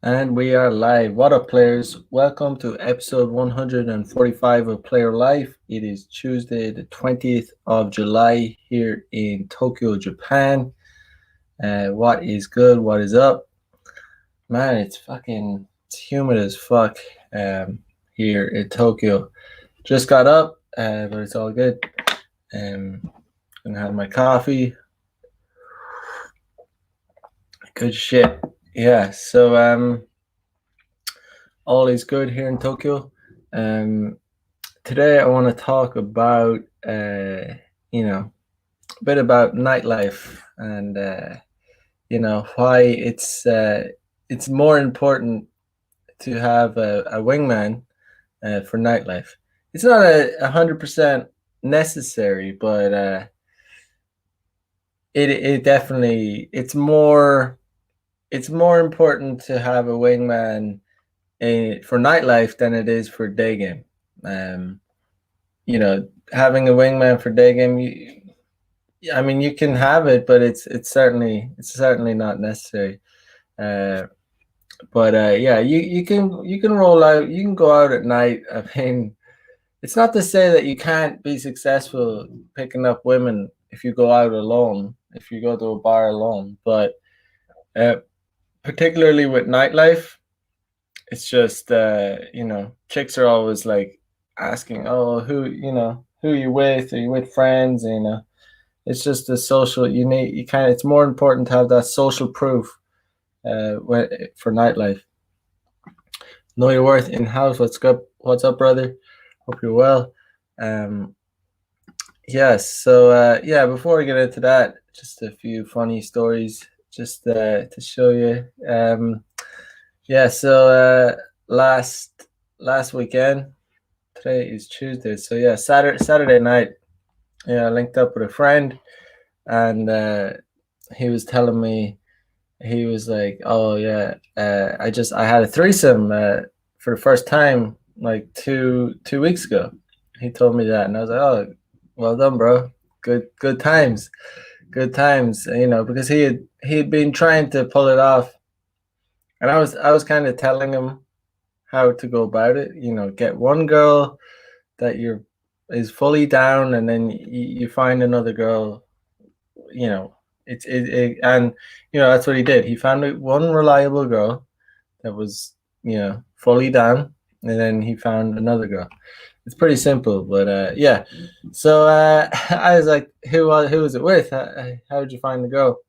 And we are live. What up, players? Welcome to episode 145 of Player Life. It is Tuesday, the 20th of July here in Tokyo, Japan. What is good? What is up? Man, it's humid as fuck here in Tokyo. Just got up, but it's all good. Gonna have my coffee. Good shit. Yeah, so all is good here in Tokyo. Um, Today I want to talk about a bit about nightlife and why it's more important to have a wingman for nightlife. It's not 100% necessary, but it definitely it's more important to have a wingman for nightlife than it is for day game. Um, Having a wingman for day game, I mean, you can have it, but it's certainly not necessary. Uh, but yeah, you can roll out, you can go out at night. I mean, it's not to say that you can't be successful picking up women if you go out alone, if you go to a bar alone, but uh, particularly with nightlife, it's just chicks are always like asking, oh, who you with? Are you with friends? It's just a social. It's more important to have that social proof for nightlife. Know your worth in house. What's up? What's up, brother? Hope you're well. Um, yes. So before we get into that, just a few funny stories, just to show you. Yeah. So last weekend. Today is Tuesday. So yeah, Saturday night. Yeah, I linked up with a friend, and he was telling me, he was like, "Oh yeah, I had a threesome for the first time like two weeks ago." He told me that, and I was like, "Oh, well done, bro. Good times, good times." Because he had been trying to pull it off, and I was kind of telling him how to go about it. Get one girl that is fully down, and then you find another girl. You know, and that's what he did. He found one reliable girl that was fully down, and then he found another girl. It's pretty simple, but yeah. So I was like, who was it with? How did you find the girl?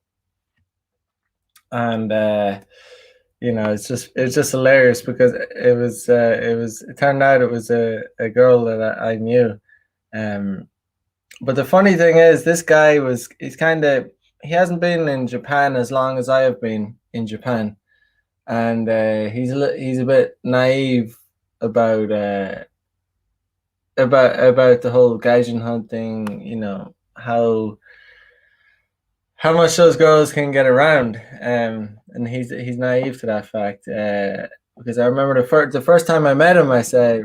And it's just hilarious because it turned out it was a girl that I knew. Um, but the funny thing is, this guy he hasn't been in Japan as long as I have been in Japan, and he's a bit naive about about the whole gaijin hunting. How much those girls can get around, and he's naive to that fact. Because I remember the first time I met him, I said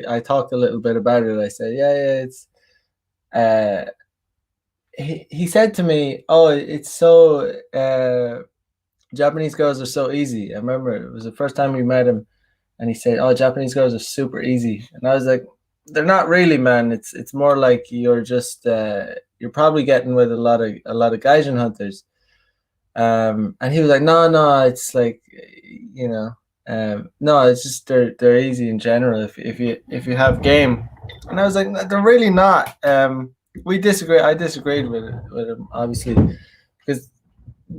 I talked a little bit about it. I said, yeah, it's. He said to me, "Oh, it's so Japanese girls are so easy." I remember it was the first time we met him, and he said, "Oh, Japanese girls are super easy," and I was like, "They're not really, man. It's more like you're probably getting with a lot of gaijin hunters." And he was like, "No, no, it's like, you know, no, it's just they're easy in general if you have game." And I was like, "No, they're really not." We disagree. I disagreed with him, obviously, because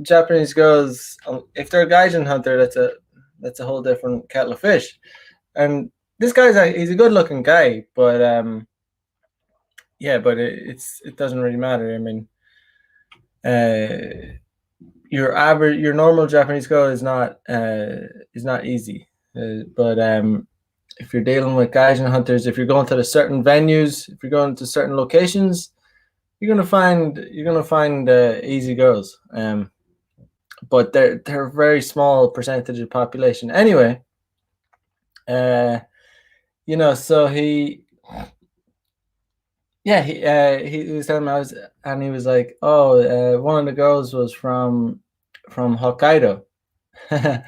Japanese girls, if they're a gaijin hunter, that's a whole different kettle of fish. And this he's a good looking guy, but yeah, but it doesn't really matter. I mean, your normal Japanese girl is not easy, but if you're dealing with gaijin hunters, if you're going to the certain venues, if you're going to certain locations, you're gonna find easy girls. But they're a very small percentage of the population. Anyway, uh, so he was telling me and he was like, "Oh, one of the girls was from Hokkaido," and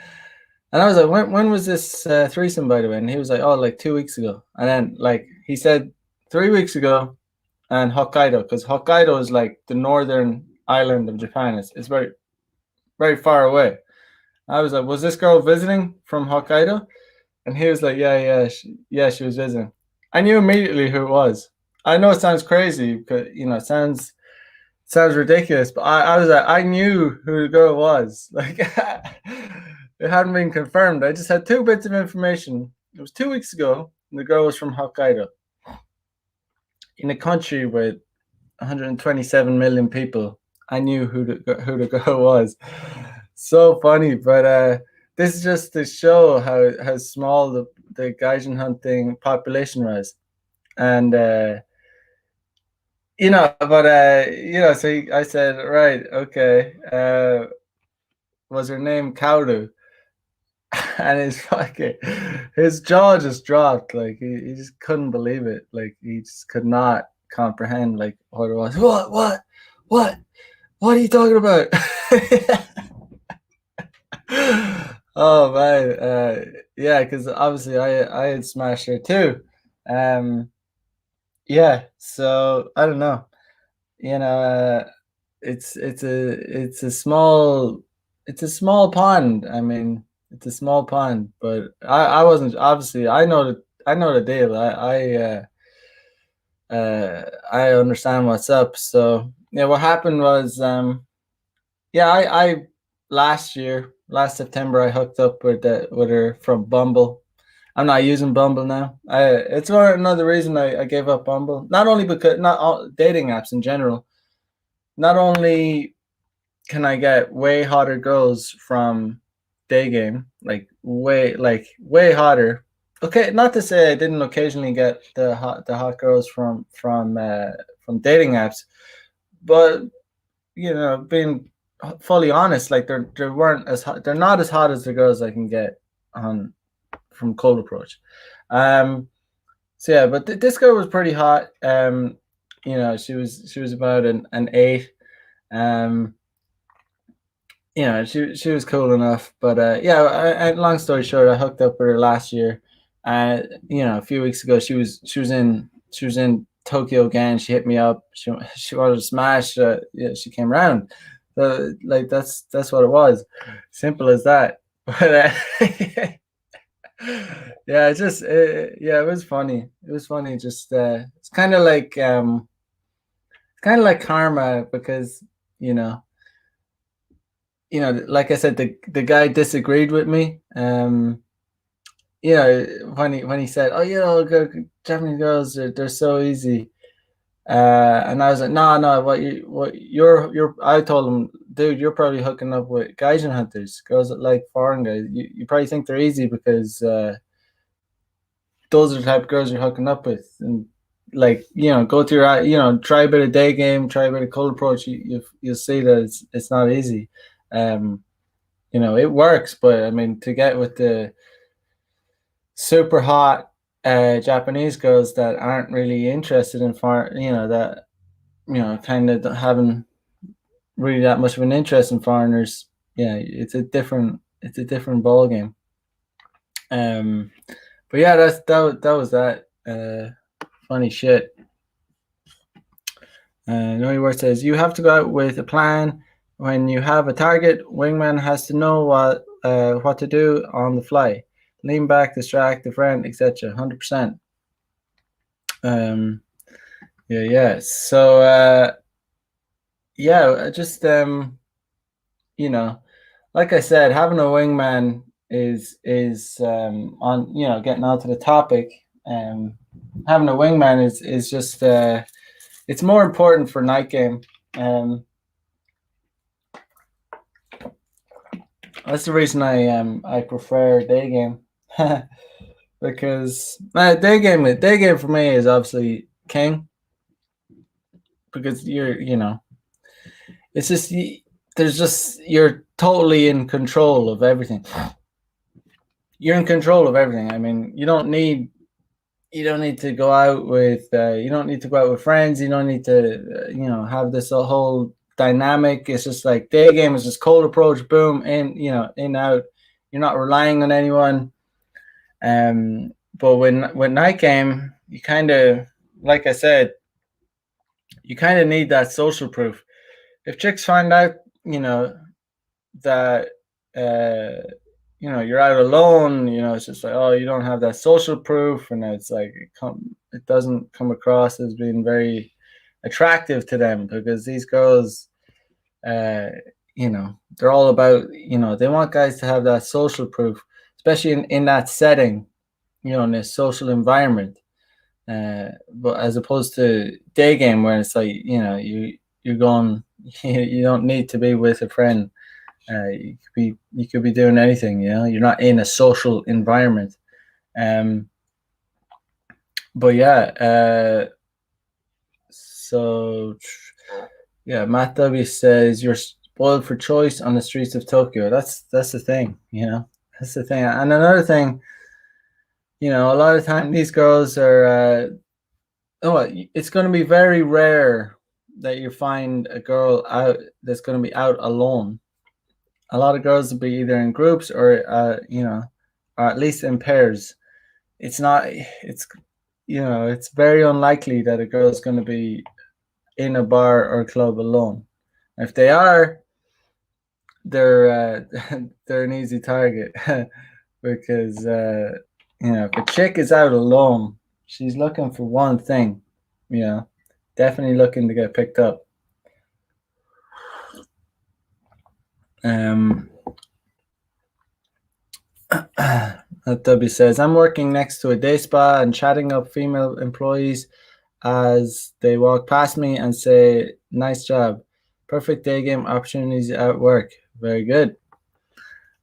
And I was like, when was this threesome, by the way? And he was like, oh, like 2 weeks ago. And then like he said 3 weeks ago, and Hokkaido, because Hokkaido is like the northern island of Japan. It's very, very far away. I was like, was this girl visiting from Hokkaido? And he was like, yeah, she was visiting. I knew immediately who it was. I know it sounds crazy because it sounds ridiculous, but I was like, I knew who the girl was. Like it hadn't been confirmed. I just had 2 bits of information. It was 2 weeks ago, and the girl was from Hokkaido, in a country with 127 million people. I knew who the girl was. So funny, but this is just to show how small the Gaijin hunting population was, and so I said, right, okay, was her name Kaoru? And his jaw just dropped. Like he just couldn't believe it. Like he just could not comprehend like what it was. What are you talking about? Oh man, yeah, because obviously I had smashed her too. Um, yeah, so I don't know. You know, it's a small pond. I mean, it's a small pond, but I wasn't obviously. I know the deal. I understand what's up. So yeah, what happened was yeah, I last September I hooked up with her from Bumble. I'm not using Bumble now. It's another reason I gave up Bumble. Not only because not all dating apps in general. Not only can I get way hotter girls from day game, like way hotter. Okay, not to say I didn't occasionally get the hot girls from dating apps, but being fully honest, like they weren't as hot. They're not as hot as the girls I can get on from cold approach. Um, so yeah, but this girl was pretty hot. She was about an 8. Um, she was cool enough, but yeah. Long story short, I hooked up with her last year. A few weeks ago, she was in Tokyo again. She hit me up. She wanted to smash. Yeah, she came around. So like that's what it was. Simple as that. But yeah, yeah, it was funny. It was funny. Just it's kind of like karma because you know like I said, the guy disagreed with me. When he said, "Oh, Japanese girls, they're so easy," and I was like, "No, no, you're." I told him, "Dude, you're probably hooking up with Gaijin hunters, girls that like foreign guys. You probably think they're easy because those are the type of girls you're hooking up with, and like go through your try a bit of day game, try a bit of cold approach. You'll see that it's not easy." Um, it works, but I mean, to get with the super hot Japanese girls that aren't really interested in that kind of having really that much of an interest in foreigners. Yeah, it's a different ball game. But yeah, that was that. Funny shit. Noe Word says you have to go out with a plan. When you have a target, Wingman has to know what to do on the fly. Lean back, distract the friend, etc. 100%. Yeah. So yeah, just like I said, having a wingman is on getting onto the topic. Having a wingman is just it's more important for night game. That's the reason I prefer day game. Because day game for me is obviously king, because it's just you're totally in control of everything. You're in control of everything. I mean, you don't need to go out with friends. You don't need to have this whole dynamic. It's just like day game is just cold approach, boom, in out. you're not relying on anyone. But when night game, you kind of, like I said, you kind of need that social proof. If chicks find out, that you're out alone, it's just like, oh, you don't have that social proof, and it's like it doesn't come across as being very attractive to them, because these girls, uh, they're all about, they want guys to have that social proof, especially in that setting, in a social environment. But as opposed to day game, where it's like, you're going, you don't need to be with a friend. You could be doing anything. You're not in a social environment. Um, but yeah. So yeah, Matt W says you're spoiled for choice on the streets of Tokyo. That's the thing. That's the thing. And another thing, a lot of time these girls are. It's going to be very rare that you find a girl out that's going to be out alone. A lot of girls will be either in groups or or at least in pairs. It's not. It's very unlikely that a girl is going to be in a bar or club alone. If they are, they're they're an easy target because if a chick is out alone, she's looking for one thing. Definitely looking to get picked up. W says, I'm working next to a day spa and chatting up female employees as they walk past me and say, nice job. Perfect day game opportunities at work. Very good.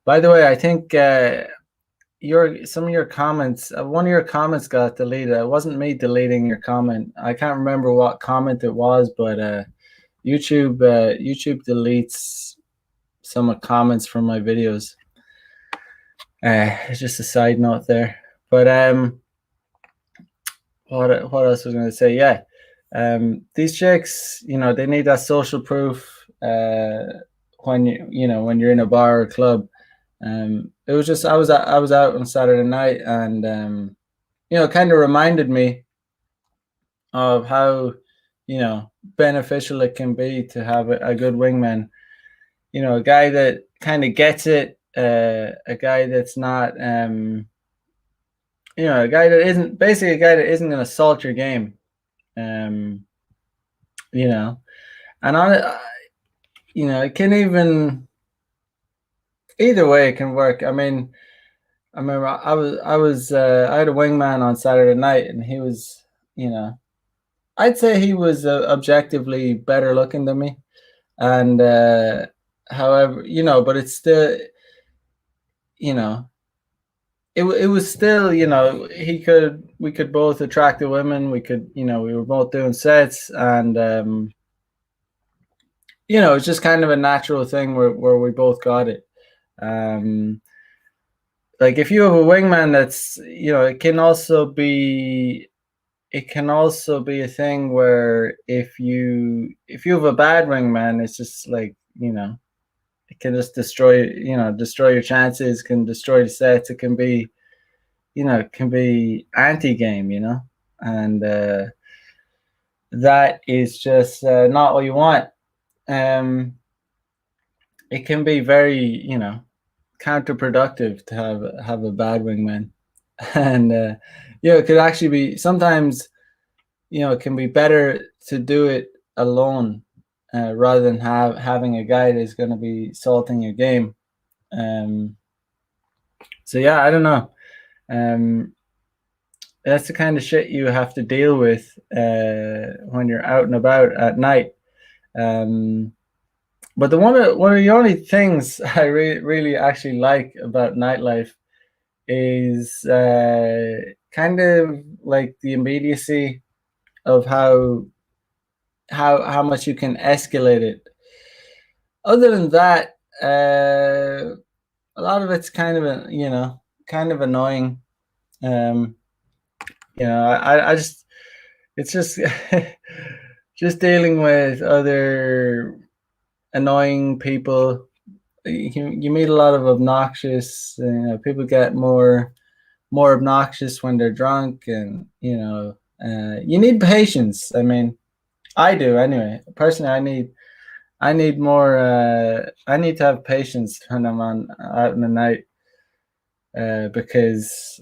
By the way, I think some of your comments, one of your comments got deleted. It wasn't me deleting your comment. I can't remember what comment it was, but YouTube deletes some comments from my videos. Just a side note there. But what else was I going to say? Yeah, these chicks, they need that social proof when when you're in a bar or club. It was just I was out on Saturday night, and it kind of reminded me of how beneficial it can be to have a good wingman. A guy that kind of gets it, a guy that's not a guy that isn't basically a guy that isn't going to salt your game. And it can even either way it can work. I mean, I remember I had a wingman on Saturday night, and he was, I'd say he was objectively better looking than me, and however, but it's still, it was still, we could both attract the women. We could, we were both doing sets, and it's just kind of a natural thing where we both got it. Like if you have a wingman, that's, it can also be a thing where if you have a bad wingman, it's just like, it can just destroy your chances, can destroy the sets. It can be, it can be anti-game, and that is just not what you want. It can be very, counterproductive to have a bad wingman, and it could actually be sometimes, it can be better to do it alone rather than having a guy that's going to be salting your game. So yeah, I don't know. That's the kind of shit you have to deal with when you're out and about at night. But one of the only things I really actually like about nightlife is kind of like the immediacy of how much you can escalate it. Other than that, a lot of it's kind of annoying. I just, it's just just dealing with other annoying people you meet a lot of obnoxious, people get more obnoxious when they're drunk, and you need patience. I mean, I do anyway. Personally, I need more. I need to have patience when I'm on out in the night, because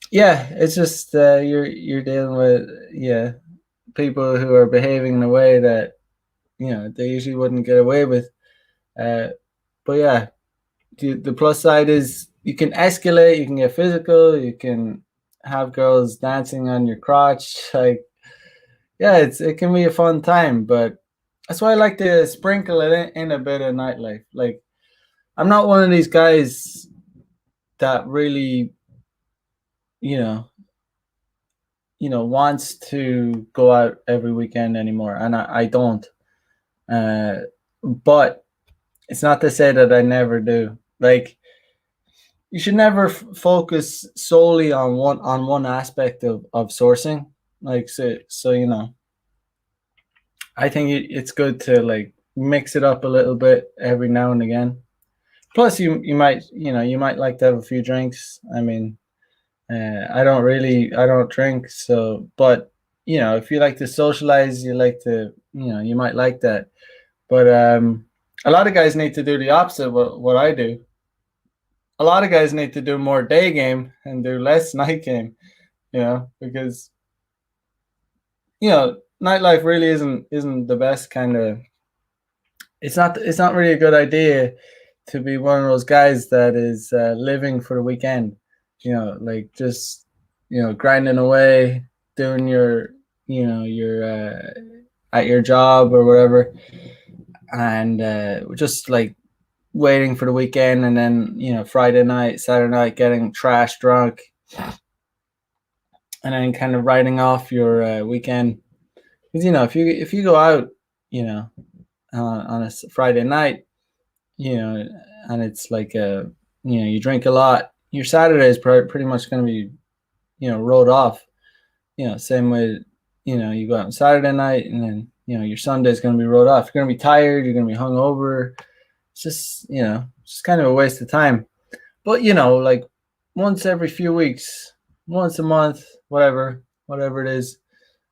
yeah, it's just you're dealing with, yeah, people who are behaving in a way that they usually wouldn't get away with. Uh, but yeah, the plus side is you can escalate, you can get physical, you can have girls dancing on your crotch. Like, yeah, it can be a fun time, but that's why I like to sprinkle it in a bit of nightlife. Like, I'm not one of these guys that really, you know, wants to go out every weekend anymore, and I don't. Uh, but it's not to say that I never do. Like, you should never focus solely on one aspect of sourcing. Like, so I think it's good to like mix it up a little bit every now and again. Plus, you might like to have a few drinks. I mean, I don't drink, so, but if you like to socialize, you like to, you might like that. But a lot of guys need to do the opposite of what I do. A lot of guys need to do more day game and do less night game. Because nightlife really isn't the best kind of. It's not really a good idea to be one of those guys that is living for the weekend. Like, just grinding away, doing your at your job or whatever, and just like waiting for the weekend, and then Friday night, Saturday night, getting trash drunk, and then kind of writing off your weekend. Because if you go out, you know, on a Friday night, you know, and it's like you drink a lot, your Saturday is pretty much going to be wrote off. Same way, you go out on Saturday night, and then your Sunday is going to be wrote off. You're going to be tired. You're going to be hungover. It's just kind of a waste of time. But like once every few weeks, once a month, whatever it is,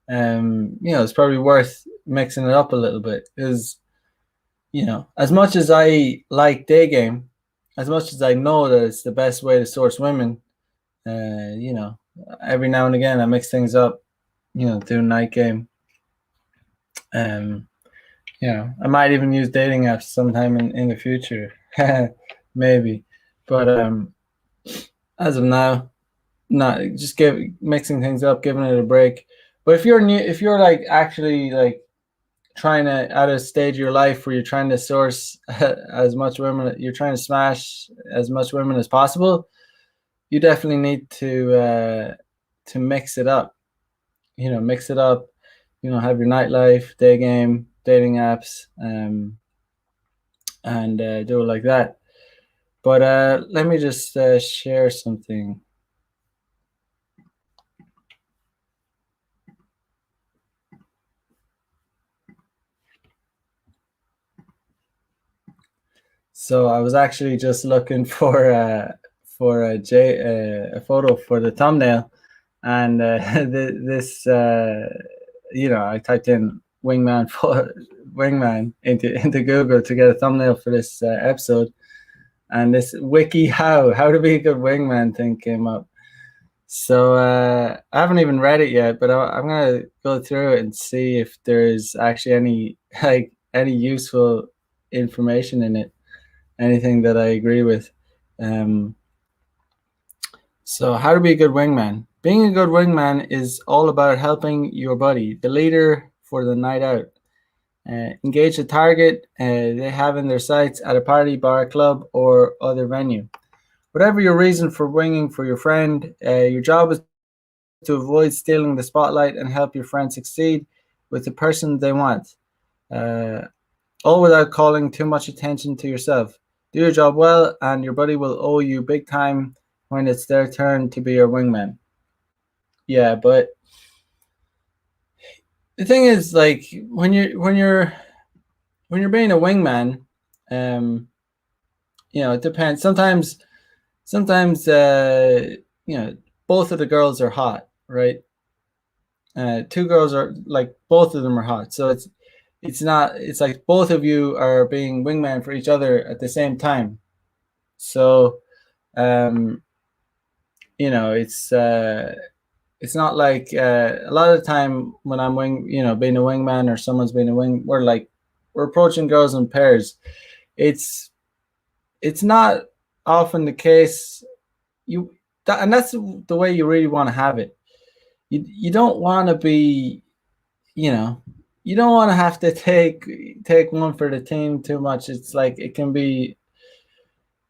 it's probably worth mixing it up a little bit. Because as much as I like day game, as much as I know that it's the best way to source women, uh, you know, every now and again I mix things up, do night game. Um, I might even use dating apps sometime in the future, maybe. But as of now, not just mixing things up, giving it a break. But if you're like actually like trying to at a stage of your life where you're trying to source as much women, you're trying to smash as much women as possible, you definitely need to mix it up. Mix it up. Have your nightlife, day game, dating apps, and do it like that. But let me just share something. So I was actually just looking for a photo for the thumbnail, and this I typed in wingman for wingman into Google to get a thumbnail for this episode, and this wiki how to be a good wingman thing came up. So I haven't even read it yet, but I'm gonna go through it and see if there's actually any like any useful information in it, anything that I agree with. Um, so, how to be a good wingman? Being a good wingman is all about helping your buddy, the leader for the night out, engage the target they have in their sights at a party, bar, club, or other venue. Whatever your reason for winging for your friend, your job is to avoid stealing the spotlight and help your friend succeed with the person they want. Uh, all without calling too much attention to yourself. Do your job well, and your buddy will owe you big time when it's their turn to be your wingman. Yeah, but the thing is, like when you're being a wingman, It depends. Sometimes both of the girls are hot, right? Two girls are like both of them are hot, so it's not it's like both of you are being wingman for each other at the same time. So um, it's not like a lot of the time when I'm being a wingman or someone's being a wing, we're approaching girls in pairs. It's it's not often the case. And that's the way you really want to have it. You don't want to be, you know, you don't want to have to take one for the team too much. It's like it can be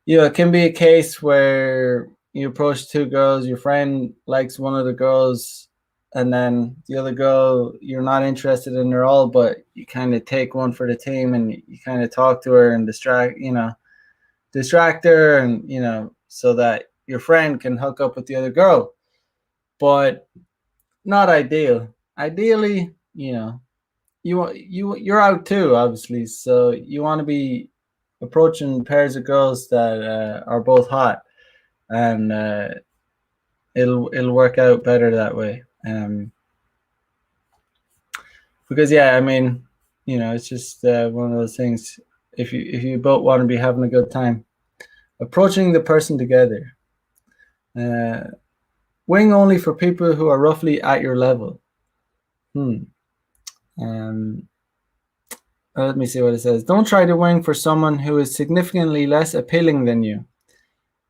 a case where you approach two girls, your friend likes one of the girls, and then the other girl you're not interested in her all, but you kind of take one for the team and you kind of talk to her and distract her, and so that your friend can hook up with the other girl. But not ideal. Ideally, you're out too, obviously, so you want to be approaching pairs of girls that are both hot, and it'll work out better that way. Because yeah, I mean, it's just one of those things. If you both want to be having a good time, approaching the person together. Uh, Wing only for people who are roughly at your level. Hmm. Um, Let me see what it says. Don't try to wing for someone who is significantly less appealing than you.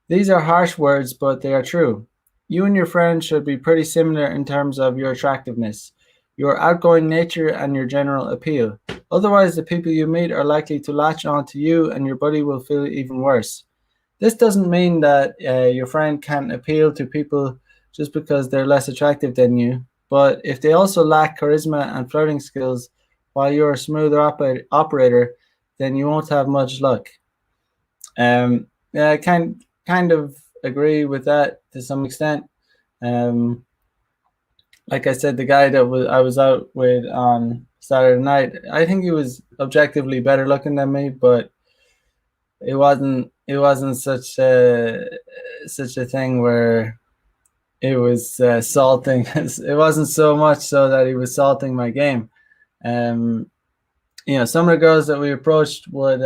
These are harsh words, but they are true. You and your friend should be pretty similar in terms of your attractiveness, your outgoing nature, and your general appeal. Otherwise, the people you meet are likely to latch on to you, and your buddy will feel even worse. This doesn't mean that your friend can't appeal to people just because they're less attractive than you, but if they also lack charisma and flirting skills while you're a smoother operator, then you won't have much luck. Yeah, I kind of agree with that to some extent. Um, like I said, the guy that I was out with on Saturday night, I think he was objectively better looking than me, but it wasn't such a thing where it was salting. It wasn't so much so that he was salting my game. Um, some of the girls that we approached would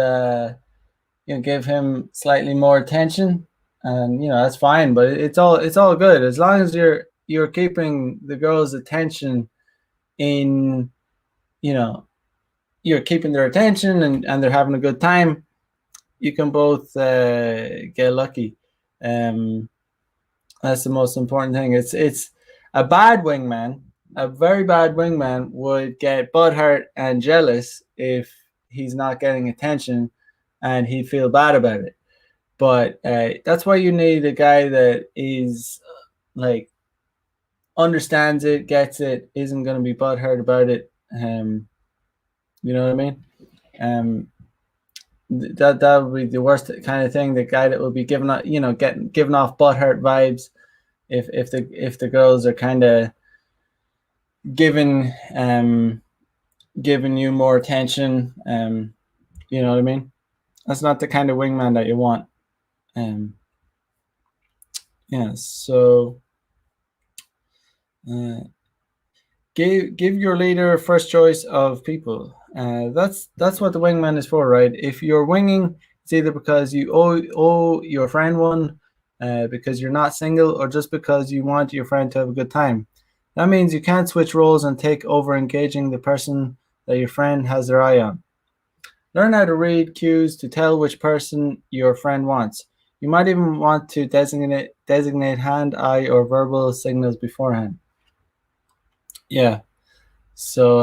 give him slightly more attention, and that's fine. But it's all good as long as you're keeping the girls' attention in you know you're keeping their attention, and they're having a good time. You can both get lucky. Um, that's the most important thing. It's a bad wingman, a very bad wingman would get butthurt and jealous if he's not getting attention, and he'd feel bad about it. But that's why you need a guy that is like understands it, gets it, isn't going to be butthurt about it. You know what I mean? Um, that would be the worst kind of thing. The guy that would be giving off, getting giving off butthurt vibes if the girls are kind of giving giving you more attention. You know what I mean? That's not the kind of wingman that you want. Um, yeah. So uh, give your leader first choice of people. That's what the wingman is for, right? If you're winging, it's either because you owe your friend one, because you're not single, or just because you want your friend to have a good time. That means you can't switch roles and take over engaging the person that your friend has their eye on. Learn how to read cues to tell which person your friend wants. You might even want to designate hand, eye, or verbal signals beforehand. Yeah. So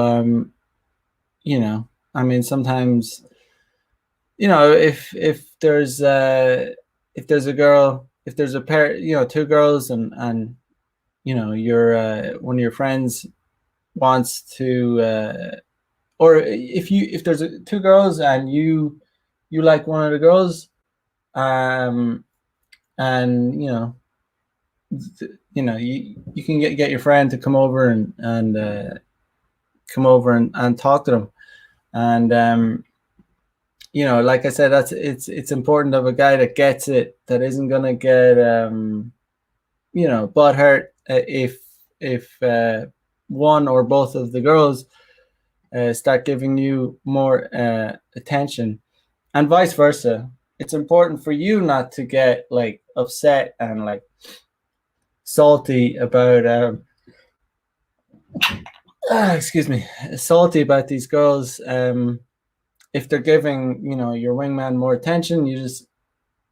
I mean, sometimes, if there's a girl, if there's a pair, two girls, and your one of your friends wants to, or if there's two girls and you like one of the girls, and you can get your friend to come over and come over and talk to them, and like I said, it's important of a guy that gets it, that isn't gonna get butt hurt if one or both of the girls start giving you more attention, and vice versa. It's important for you not to get like upset and like salty about excuse me, salty about these girls. If they're giving your wingman more attention, you just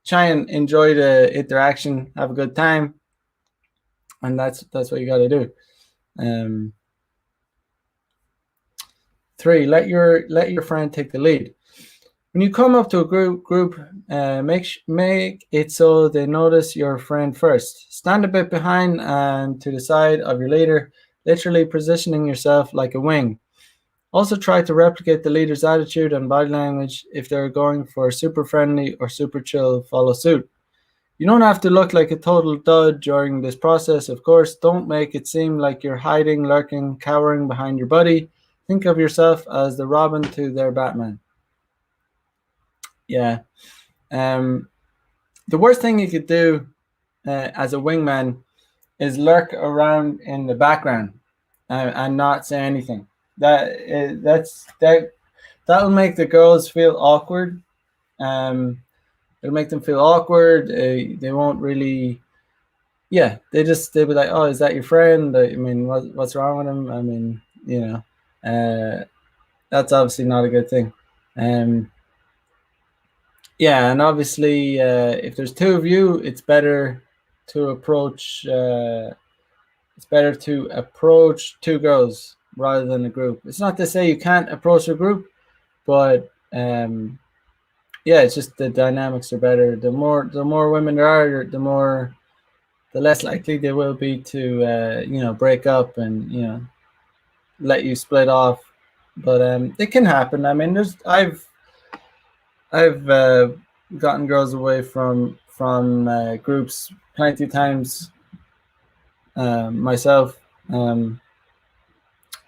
try and enjoy the interaction, have a good time, and that's what you got to do. um 3, let your friend take the lead. When you come up to a group, make it so they notice your friend first. Stand a bit behind and to the side of your leader, literally positioning yourself like a wing. Also try to replicate the leader's attitude and body language. If they're going for super friendly or super chill, follow suit. You don't have to look like a total dud during this process, of course. Don't make it seem like you're hiding, lurking, cowering behind your buddy. Think of yourself as the Robin to their Batman. Yeah. Um, the worst thing you could do as a wingman is lurk around in the background and not say anything. That'll make the girls feel awkward. It'll make them feel awkward. They won't really. Yeah, they'll be like, "Oh, is that your friend? I mean, what's wrong with him? I mean, that's obviously not a good thing." Um, yeah, and obviously, if there's two of you, it's better to approach. It's better to approach two girls rather than a group. It's not to say you can't approach a group, but yeah, it's just the dynamics are better. The more women there are, the less likely they will be to break up and let you split off. But it can happen. I mean, I've gotten girls away from groups plenty of times myself.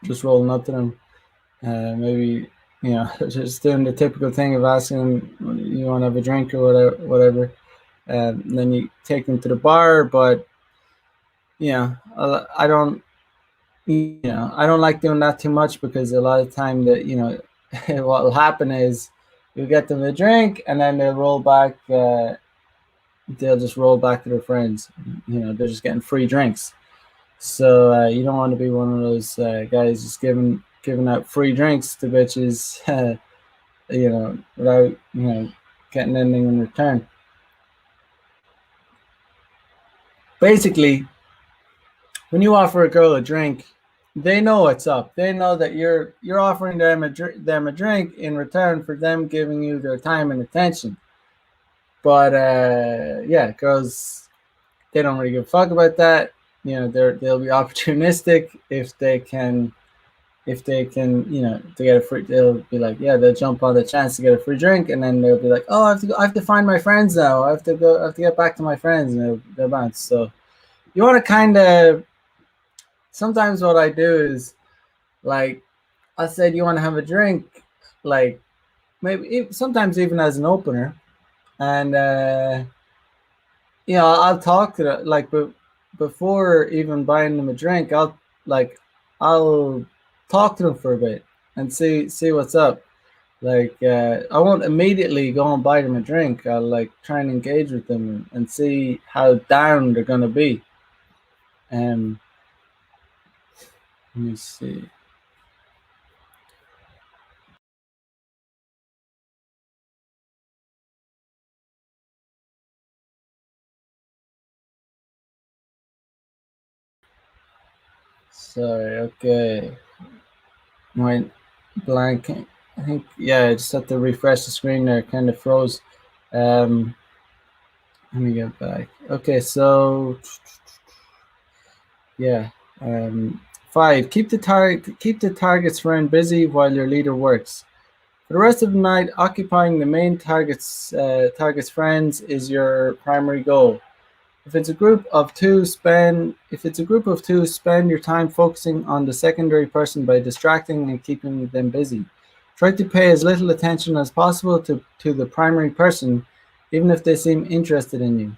Just rolling up to them, maybe just doing the typical thing of asking you want to have a drink or whatever. And then you take them to the bar, but I don't I don't like doing that too much, because a lot of time that what will happen is you get them a drink and then they'll roll back. They'll just roll back to their friends. They're just getting free drinks. So you don't want to be one of those guys just giving out free drinks to bitches, without getting anything in return. Basically, when you offer a girl a drink, they know what's up. They know that you're offering them a drink in return for them giving you their time and attention. But yeah, girls, they don't really give a fuck about that. They'll be opportunistic if they can to get a free. They'll be like, yeah, they'll jump on the chance to get a free drink, and then they'll be like, oh, I have to find my friends now. I have to get back to my friends, and they'll bounce. So you want to kind of. Sometimes what I do is, like, I said, you want to have a drink, like maybe sometimes even as an opener, and I'll talk to them, like, but before even buying them a drink, I'll talk to them for a bit and see what's up. Like, I won't immediately go and buy them a drink. I'll like try and engage with them and see how down they're gonna be. Let me see. Sorry, okay. My blanking. I think, yeah, I just have to refresh the screen there. It kind of froze. Let me get back. Okay, so yeah. 5. Keep the target's friend busy while your leader works. For the rest of the night, occupying the main target's friends is your primary goal. If it's a group of two, spend your time focusing on the secondary person by distracting and keeping them busy. Try to pay as little attention as possible to the primary person, even if they seem interested in you.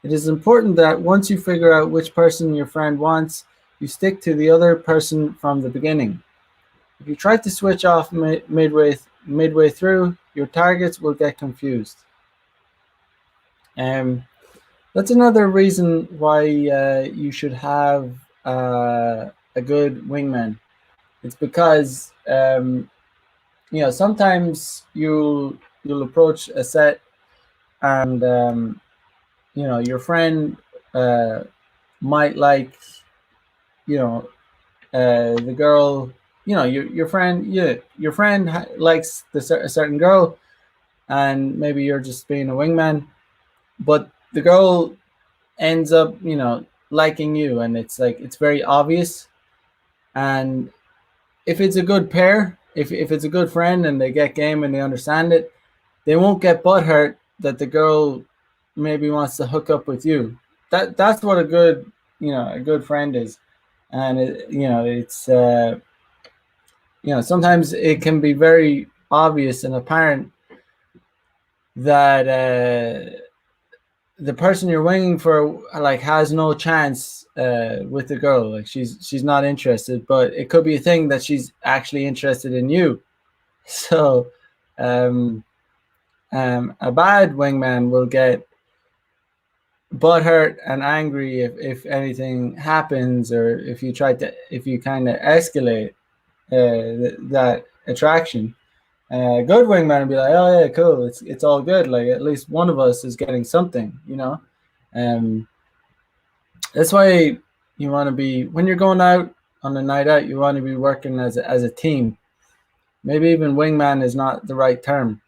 It is important that once you figure out which person your friend wants, you stick to the other person from the beginning. If you try to switch off midway through, your targets will get confused. Um, that's another reason why you should have a good wingman. It's because sometimes you'll approach a set and your friend uh, might like you know the girl. Your friend, your friend likes a certain girl, and maybe you're just being a wingman, but the girl ends up liking you, and it's like it's very obvious. And if it's a good pair, if it's a good friend and they get game and they understand it, they won't get butthurt that the girl maybe wants to hook up with you. That's what a good friend is. And it's sometimes it can be very obvious and apparent that the person you're winging for like has no chance with the girl. Like she's not interested, but it could be a thing that she's actually interested in you. So a bad wingman will get butthurt and angry if anything happens, or if you kind of escalate that attraction. Good wingman will be like, oh yeah, cool, it's all good. Like at least one of us is getting something, Um, that's why you want to be, when you're going out on a night out, you want to be working as a team. Maybe even wingman is not the right term.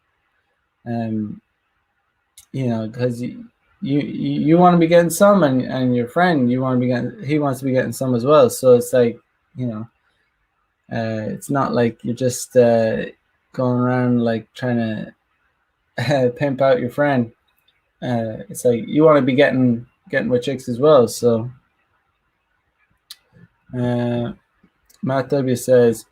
Because you want to be getting some, and your friend he wants to be getting some as well. So it's like, it's not like you're just going around like trying to pimp out your friend. It's like you want to be getting with chicks as well. So Matt W says,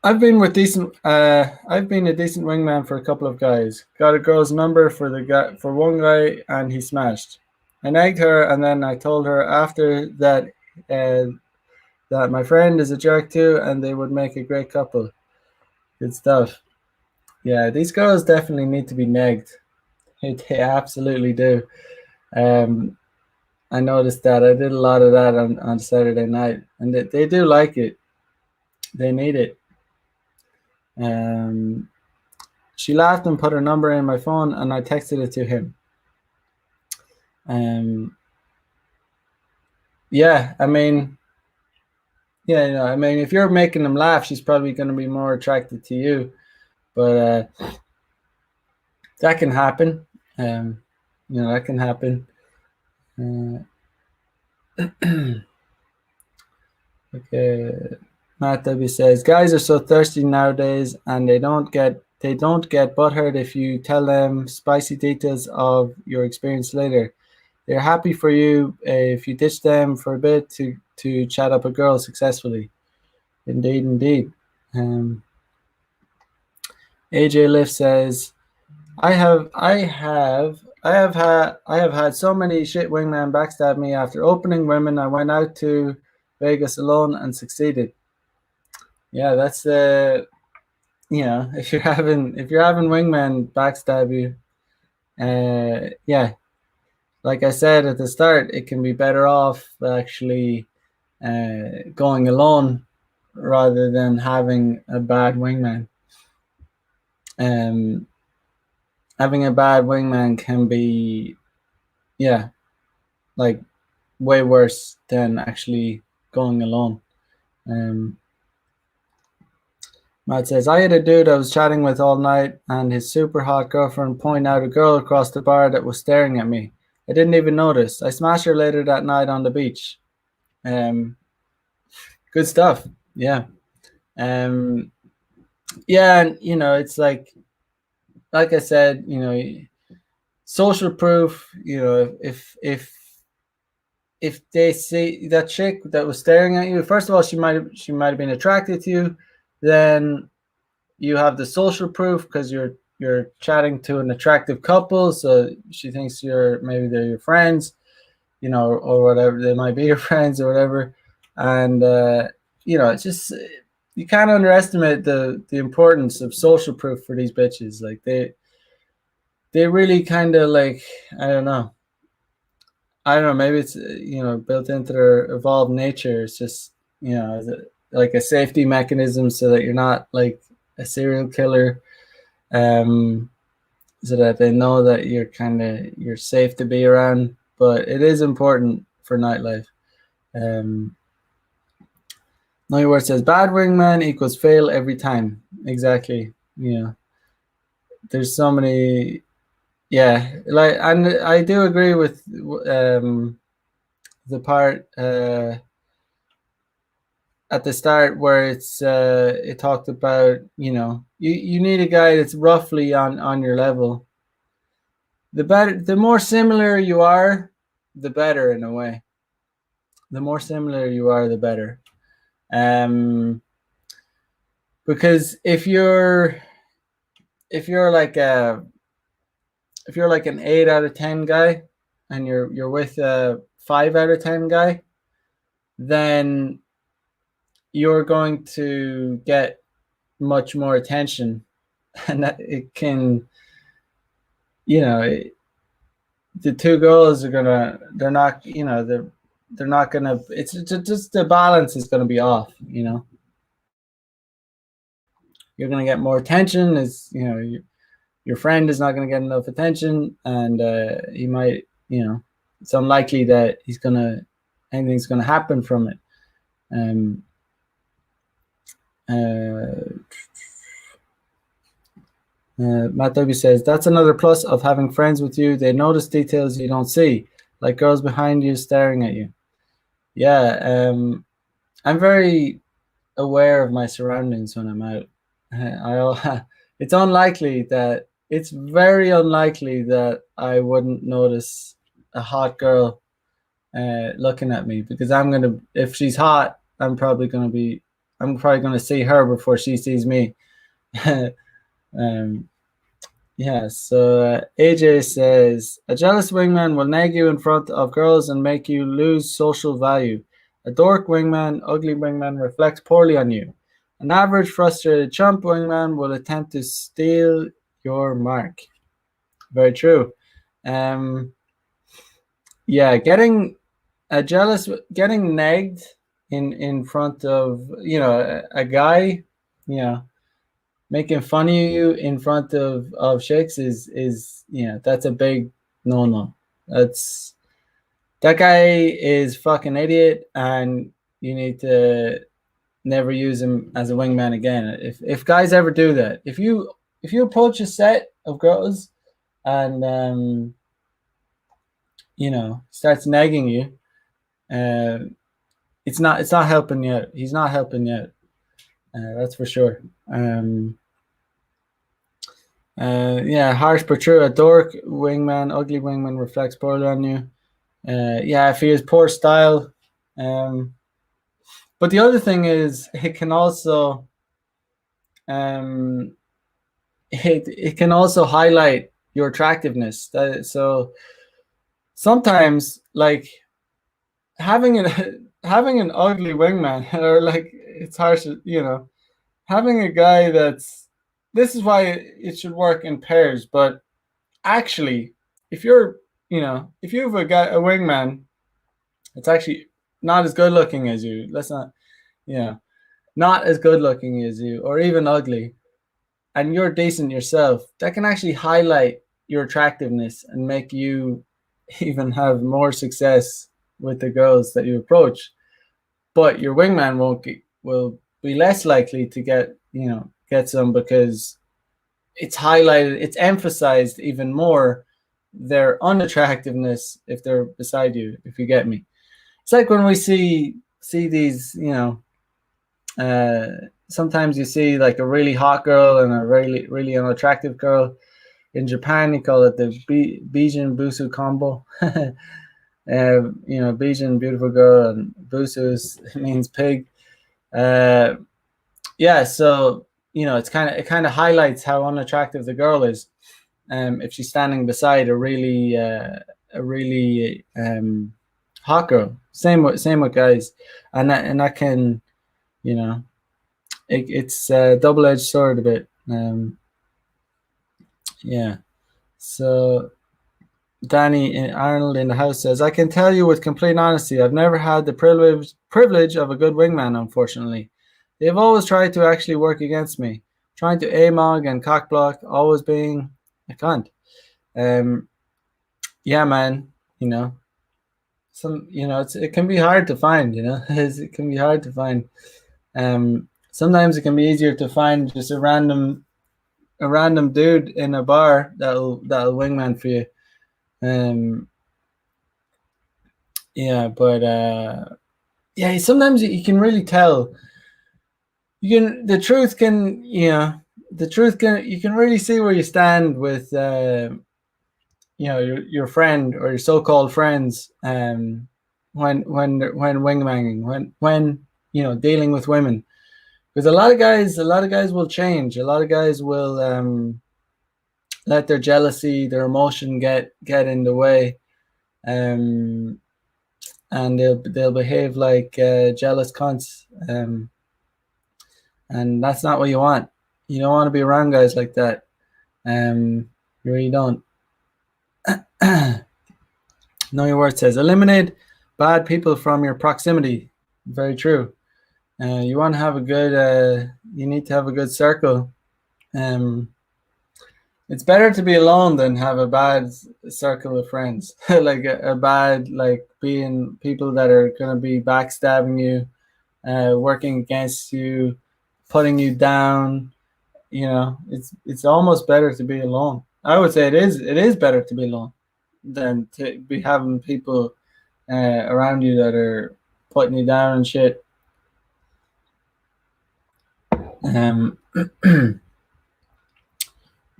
I've been a decent wingman for a couple of guys. Got a girl's number for one guy, and he smashed. I nagged her, and then I told her after that that my friend is a jerk too, and they would make a great couple. Good stuff. Yeah, these girls definitely need to be nagged. They absolutely do. I noticed that. I did a lot of that on Saturday night, and they do like it. They need it. She laughed and put her number in my phone, and I texted it to him. Yeah, I mean, if you're making them laugh, she's probably going to be more attracted to you. But that can happen. That can happen. Okay. Matt W says, guys are so thirsty nowadays, and they don't get butthurt if you tell them spicy details of your experience later. They're happy for you if you ditch them for a bit to chat up a girl successfully. Indeed. AJ Lift says, I have had so many shit wingman backstab me after opening women. I went out to Vegas alone and succeeded. Yeah, that's if you're having wingman backstab you, yeah, like I said at the start, it can be better off actually going alone rather than having a bad wingman. Having a bad wingman can be, like way worse than actually going alone. Matt says, I had a dude I was chatting with all night, and his super hot girlfriend pointed out a girl across the bar that was staring at me. I didn't even notice. I smashed her later that night on the beach. Good stuff. Yeah. Yeah, and it's like I said, social proof. If they see that chick that was staring at you, first of all, she might have been attracted to you. Then you have the social proof because you're chatting to an attractive couple, so she thinks maybe they're your friends, or whatever, they might be your friends or whatever. And it's just, you can't underestimate the importance of social proof for these bitches. Like they really kind of like, I don't know, maybe it's built into their evolved nature. It's just like a safety mechanism so that you're not like a serial killer, so that they know that you're safe to be around. But it is important for nightlife. New Word says bad wingman equals fail every time. Exactly. There's so many. Yeah, like, and I do agree with the part at the start where it talked about you need a guy that's roughly on your level. The more similar you are, the better, in a way. The more similar you are, the better. Because if you're like an 8 out of 10 guy and you're with a 5 out of 10 guy, then you're going to get much more attention, and that it can, the two girls they're not gonna, it's just the balance is gonna be off. You're gonna get more attention, your friend is not gonna get enough attention, and he might, it's unlikely that anything's gonna happen from it. Matt W says, that's another plus of having friends with you. They notice details you don't see, like girls behind you staring at you. Yeah, I'm very aware of my surroundings when I'm out. It's very unlikely that I wouldn't notice a hot girl looking at me, because if she's hot, I'm probably gonna see her before she sees me. Yeah, so AJ says, a jealous wingman will nag you in front of girls and make you lose social value. A dork wingman, ugly wingman reflects poorly on you. An average frustrated chump wingman will attempt to steal your mark. Very true. Yeah, getting nagged in front of a guy, making fun of you in front of chicks is that's a big no. That guy is fucking idiot, and you need to never use him as a wingman again. If guys ever do that, if you approach a set of girls and starts nagging you, it's not helping you out. He's not helping you out. That's for sure. Yeah, harsh but true. A dork wingman, ugly wingman reflects poorly on you. Yeah, if he has poor style. But the other thing is, it can also it can also highlight your attractiveness. So sometimes, like, having an ugly wingman, or like, it's harsh, having a guy this is why it should work in pairs. But actually, if if you have a wingman that's actually not as good looking as you, not as good looking as you, or even ugly, and you're decent yourself, that can actually highlight your attractiveness and make you even have more success with the girls that you approach. But your wingman will be less likely to get some, because it's highlighted, it's emphasized even more, their unattractiveness if they're beside you, if you get me. It's like when we see these, sometimes you see like a really hot girl and a really, really unattractive girl. In Japan, you call it the Bijan Busu combo. Bijan, beautiful girl, and Busu means pig. Yeah, so it kind of highlights how unattractive the girl is. If she's standing beside a really hot girl. Same with guys, and that can, you know, it's a double-edged sword a bit. Yeah. So Danny Arnold in the house says, I can tell you with complete honesty, I've never had the privilege of a good wingman, unfortunately. They've always tried to actually work against me, trying to AMOG and cockblock, always being a cunt. Yeah, man, you know, it can be hard to find, it can be hard to find. Sometimes it can be easier to find just a random dude in a bar that'll wingman for you. Yeah, but yeah, sometimes you can really tell. You can you can really see where you stand with your friend or your so-called friends when wingmanging, when dealing with women, because a lot of guys will change. A lot of guys will let their jealousy, their emotion get in the way, and they'll behave like jealous cunts, and that's not what you want. You don't want to be around guys like that. You really don't. Know Your Word says, eliminate bad people from your proximity. Very true. You want to have a good, you need to have a good circle. It's better to be alone than have a bad circle of friends. Like a bad, like being people that are going to be backstabbing you, working against you, putting you down. It's almost better to be alone. I would say it is better to be alone than to be having people around you that are putting you down and shit.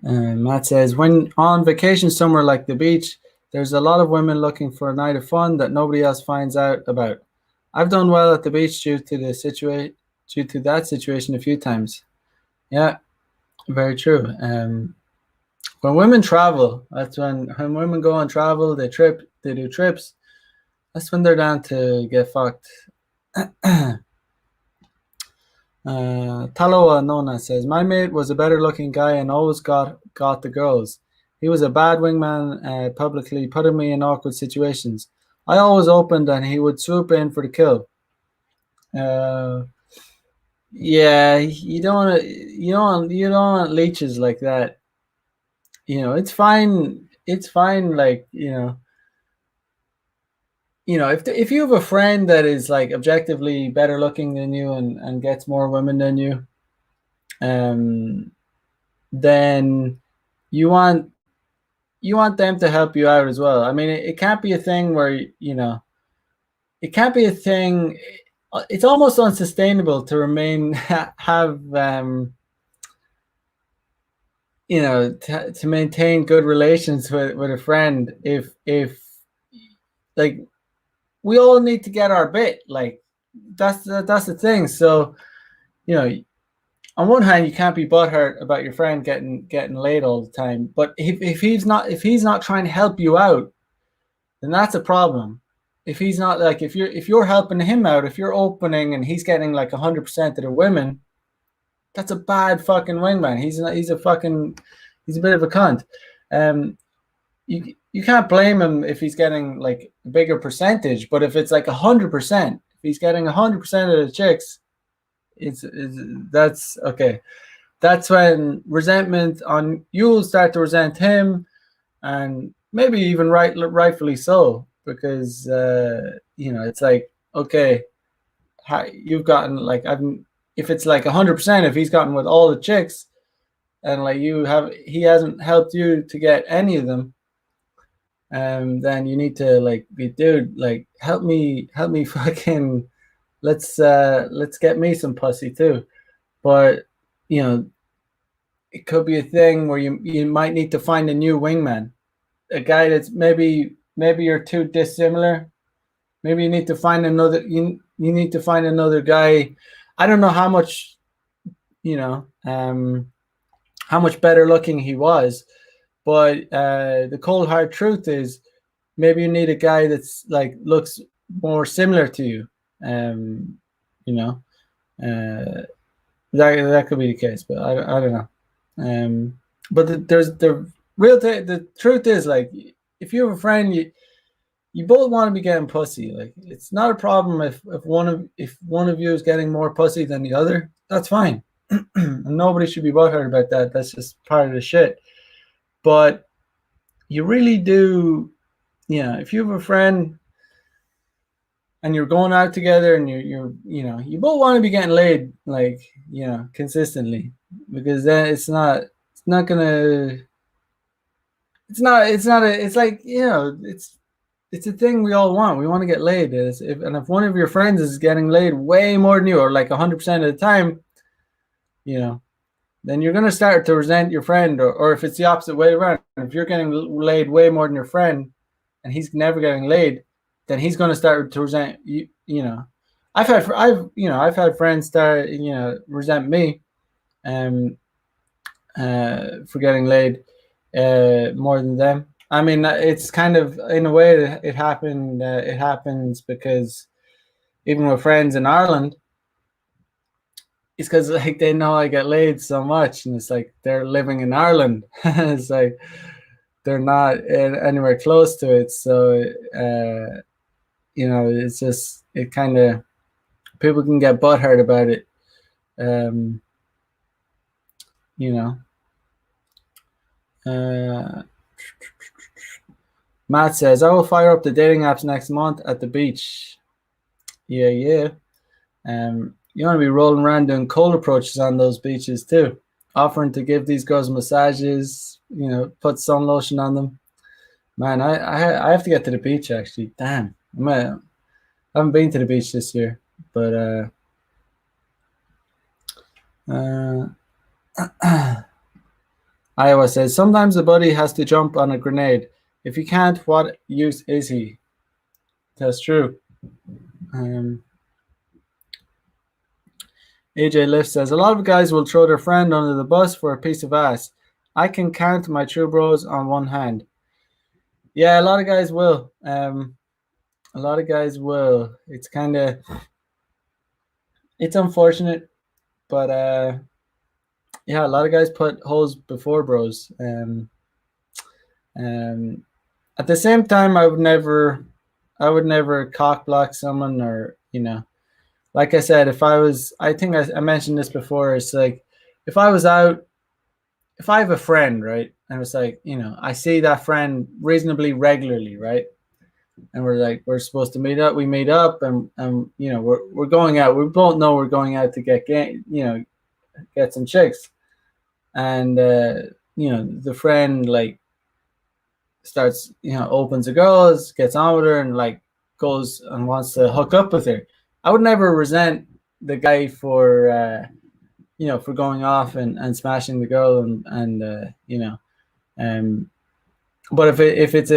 Matt says, when on vacation somewhere like the beach, there's a lot of women looking for a night of fun that nobody else finds out about. I've done well at the beach due to that situation a few times. Yeah, very true. When women travel, that's when women go on travel, they do trips. That's when they're down to get fucked. Taloa Nona says, my mate was a better looking guy and always got the girls. He was a bad wingman, publicly putting me in awkward situations. I always opened and he would swoop in for the kill. Yeah, you don't want leeches like that. It's fine. It's fine. Like, if you have a friend that is like objectively better looking than you and gets more women than you, then you want them to help you out as well. I mean, it can't be a thing where it can't be a thing. It's almost unsustainable to remain have to maintain good relations with a friend if like we all need to get our bit. Like that's the thing. So on one hand, you can't be butthurt about your friend getting laid all the time, but if he's not trying to help you out, then that's a problem. If he's not like if you're helping him out, if you're opening and he's getting like 100% of the women, that's a bad fucking wingman. He's a bit of a cunt. You can't blame him if he's getting like a bigger percentage, but if it's like 100%, if he's getting 100% of the chicks, that's okay. That's when resentment on you'll start to resent him, and maybe even rightfully so, because it's like, okay, you've gotten like if it's like 100%, if he's gotten with all the chicks, and like he hasn't helped you to get any of them, then you need to like be, dude, like help me fucking let's get me some pussy too. But it could be a thing where you might need to find a new wingman, a guy that's maybe you're too dissimilar. Maybe you need to find another. You need to find another guy. I don't know how much how much better looking he was. But the cold hard truth is, maybe you need a guy that's like looks more similar to you. Um, you know, that could be the case, but I don't know. But there's the the truth is, like, if you have a friend, you both want to be getting pussy. Like, it's not a problem if one of you is getting more pussy than the other. That's fine. And nobody should be butthurt about that. That's just part of the shit. But you really do, if you have a friend and you're going out together and you both want to be getting laid, like, consistently, because then it's not gonna, it's like, it's a thing we all want. We want to get laid. And if one of your friends is getting laid way more than you, or like 100% of the time, then you're going to start to resent your friend. Or if it's the opposite way around, if you're getting laid way more than your friend and he's never getting laid, then he's going to start to resent you. I've had friends start, resent me for getting laid more than them. I mean, it's kind of, in a way, it happened. It happens because even with friends in Ireland, it's because, like, they know I get laid so much, and it's like they're living in Ireland. It's like they're not anywhere close to it. So, it's just, it kind of, people can get butthurt about it. Matt says, I will fire up the dating apps next month at the beach. Yeah. You want to be rolling around doing cold approaches on those beaches too, offering to give these girls massages, put sun lotion on them. Man, I have to get to the beach, actually. Damn, I haven't been to the beach this year, but Iowa says, sometimes the buddy has to jump on a grenade. If he can't, what use is he? That's true. AJ Lift says, a lot of guys will throw their friend under the bus for a piece of ass. I can count my true bros on one hand. Yeah, a lot of guys will. It's kind of, it's unfortunate, but yeah, a lot of guys put hoes before bros. At the same time, I would never cock block someone, or, like I said, I think I mentioned this before. It's like, if I have a friend, right, and it's like, I see that friend reasonably regularly, right, and we're supposed to meet up. We meet up, and we're going out. We both know we're going out to get some chicks, and the friend, like, starts, opens the girls, gets on with her, and like goes and wants to hook up with her. I would never resent the guy for for going off and smashing the girl, but if it's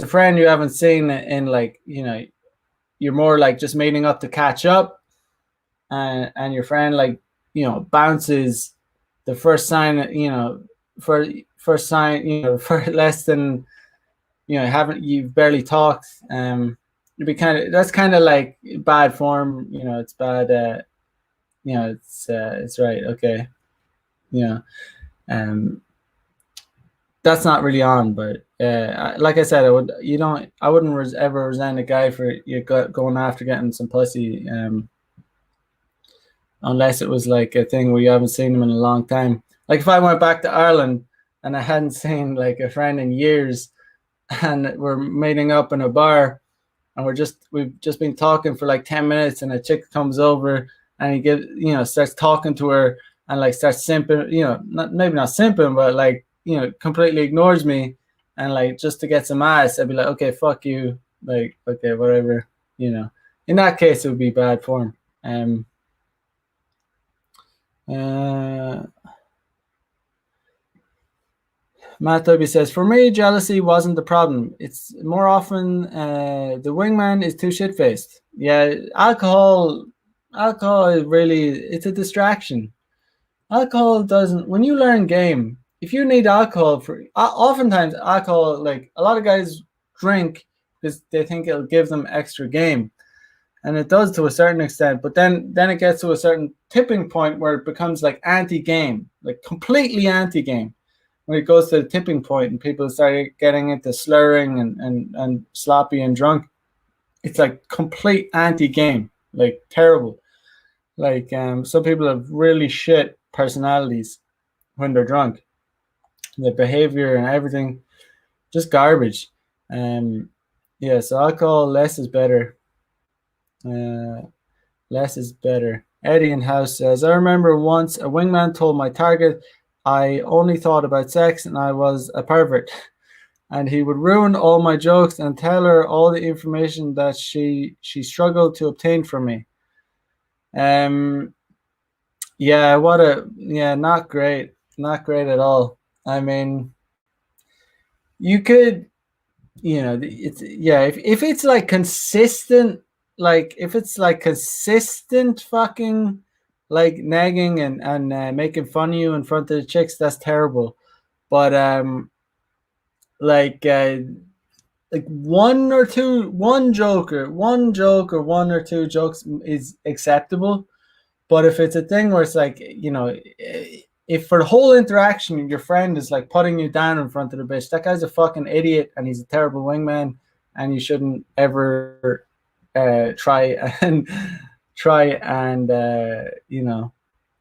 a friend you haven't seen in, like, you're more like just meeting up to catch up, and your friend, like, bounces the first sign, for less than, you've barely talked, that's kind of like bad form. It's bad. It's right. Okay. That's not really on, but like I said, I wouldn't ever resent a guy for you going after getting some pussy, unless it was like a thing where you haven't seen him in a long time. Like, if I went back to Ireland and I hadn't seen, like, a friend in years, and we're meeting up in a bar, and we've just been talking for like 10 minutes, and a chick comes over and he starts talking to her, and like starts simping, maybe not simping, but like, completely ignores me, and like, just to get some ass, I'd be like, okay, fuck you, like, okay, whatever. In that case, it would be bad form. Matt Toby says, for me, jealousy wasn't the problem. It's more often the wingman is too shit-faced. Yeah, alcohol is really, it's a distraction. Alcohol doesn't. When you learn game, if you need alcohol for, oftentimes alcohol, like a lot of guys drink because they think it'll give them extra game, and it does to a certain extent. But then it gets to a certain tipping point where it becomes like anti-game, like completely anti-game. When it goes to the tipping point and people start getting into slurring and sloppy and drunk, it's like complete anti-game, like terrible. Like some people have really shit personalities when they're drunk. The behavior and everything, just garbage. Um, yeah, so alcohol less is better. Uh, Less is better. Eddie in house says, I remember once a wingman told my target I only thought about sex and I was a pervert. And he would ruin all my jokes and tell her all the information that she struggled to obtain from me. Um, yeah, not great, not great at all. I mean, you could, it's yeah, if it's like consistent, like if it's like consistent fucking like nagging and making fun of you in front of the chicks, that's terrible. But like like one joke or one or two jokes is acceptable. But if it's a thing where it's like, if for the whole interaction your friend is like putting you down in front of the bitch, that guy's a fucking idiot and he's a terrible wingman, and you shouldn't ever try and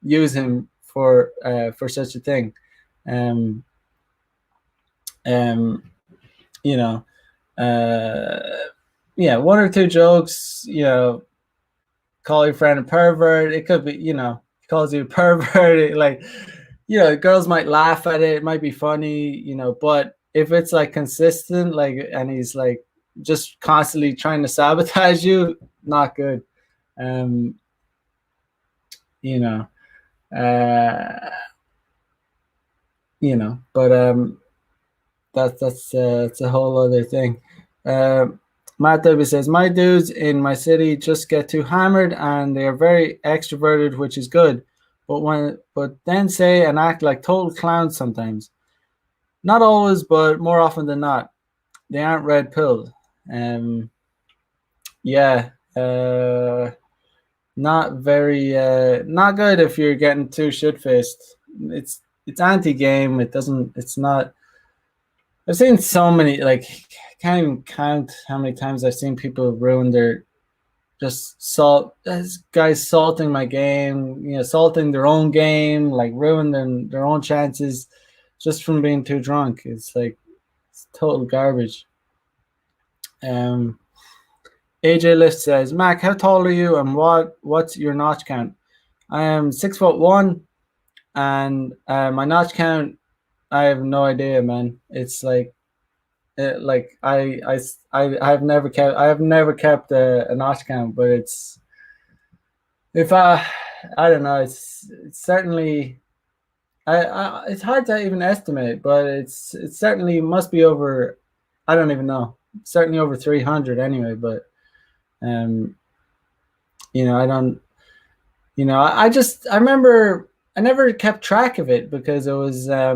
use him for such a thing. Um, um, you know, yeah, one or two jokes, call your friend a pervert. It could be, he calls you a pervert. Like, girls might laugh at it. It might be funny, but if it's like consistent, like, and he's like just constantly trying to sabotage you, not good. Um, you know, uh, but that's a whole other thing. Matt W says, my dudes in my city just get too hammered and they are very extroverted, which is good. But then say and act like total clowns sometimes. Not always, but more often than not. They aren't red pilled. Um, yeah. Not very not good if you're getting too shit faced. It's anti game. It's not. I've seen so many, like, can't even count how many times I've seen people ruin their this guys salting my game, salting their own game, like ruining their own chances just from being too drunk. It's like it's total garbage. AJ Lift says, Mac, how tall are you and what's your notch count? I am 6'1", and my notch count, I have no idea, man. It's like I've never kept a notch count, but if I don't know, it's certainly it's hard to even estimate, but it certainly must be over. I don't even know. Certainly over 300 anyway, but I don't. I remember I never kept track of it because it was I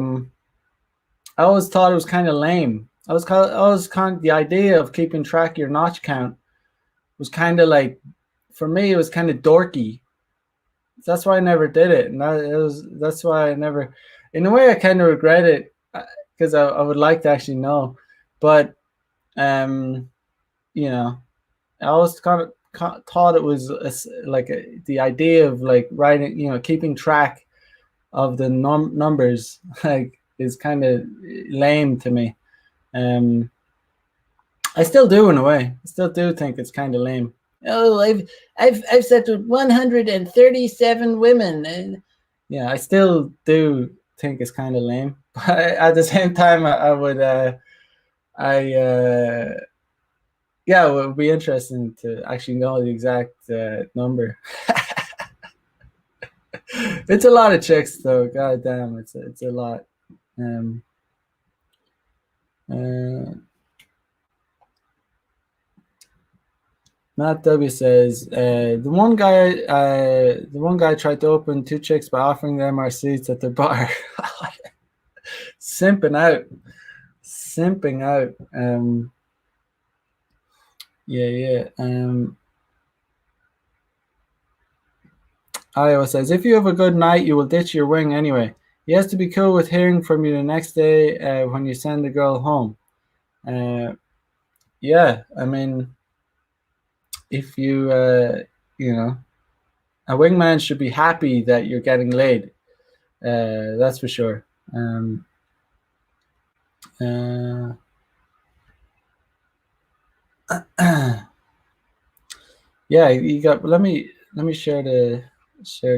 always thought it was kind of lame. I was kind of the idea of keeping track of your notch count was kind of like, for me, it was kind of dorky. That's why I never did it, and that's why I never. In a way, I kind of regret it because I would like to actually know, but I always kind of thought it was the idea of like writing, keeping track of the numbers like is kind of lame to me. I still do in a way. I still do think it's kind of lame. Oh, I've slept with 137 women, and yeah, I still do think it's kind of lame. But at the same time, I would yeah, it would be interesting to actually know the exact number. It's a lot of chicks, though. God damn, it's a lot. Uh, Matt W says the one guy tried to open two chicks by offering them our seats at the bar. Simping out, simping out. Yeah, yeah. Iowa says if you have a good night, you will ditch your wing anyway. He has to be cool with hearing from you the next day when you send the girl home. Yeah, I mean, if you know, a wingman should be happy that you're getting laid. That's for sure. Uh, yeah, you got. Let me share the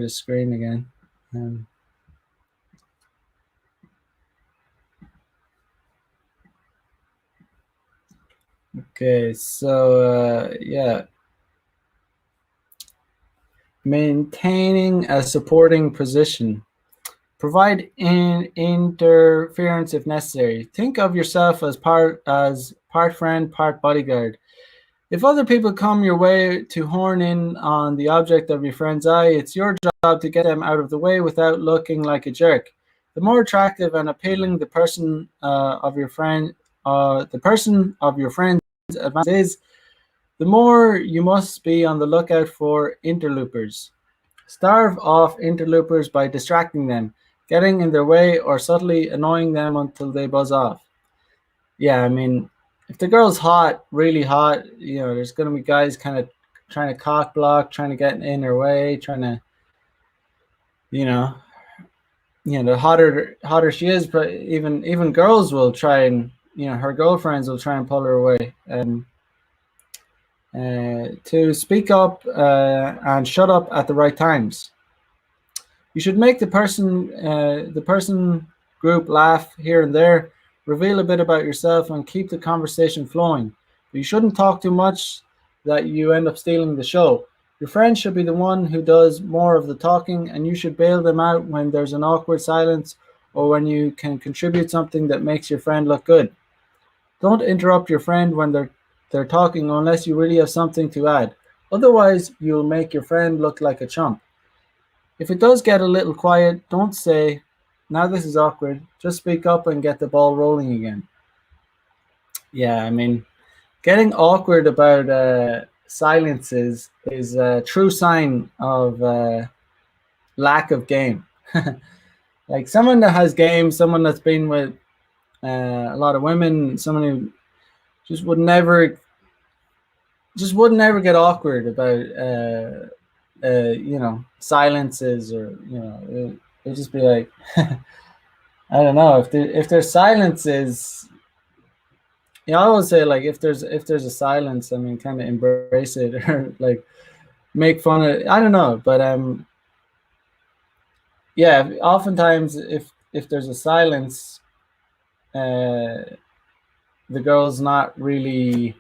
screen again. Um, okay, so yeah, maintaining a supporting position. Provide interference if necessary. Think of yourself as part friend, part bodyguard. If other people come your way to horn in on the object of your friend's eye, it's your job to get them out of the way without looking like a jerk. The more attractive and appealing the person of your friend's advance is, the more you must be on the lookout for interlopers. Starve off interlopers by distracting them, getting in their way, or subtly annoying them until they buzz off. Yeah, I mean, if the girl's hot, really hot, there's going to be guys kind of trying to cock block, trying to get in her way, trying to, you know, the hotter she is, but even girls will try and, her girlfriends will try and pull her away. To speak up and shut up at the right times. You should make the person group laugh here and there, reveal a bit about yourself, and keep the conversation flowing. But you shouldn't talk too much that you end up stealing the show. Your friend should be the one who does more of the talking, and you should bail them out when there's an awkward silence or when you can contribute something that makes your friend look good. Don't interrupt your friend when they're talking unless you really have something to add. Otherwise, you'll make your friend look like a chump. If it does get a little quiet, don't say, now this is awkward. Just speak up and get the ball rolling again. Yeah, I mean, getting awkward about silences is a true sign of lack of game. Like someone that has game, someone that's been with a lot of women, someone who just would never, get awkward about silences, or it'd just be like, I don't know, if there's silences. I always say, like, if there's a silence, I mean, kind of embrace it, or like make fun of it. I don't know, but yeah. Oftentimes, if there's a silence, uh, the girl's not really.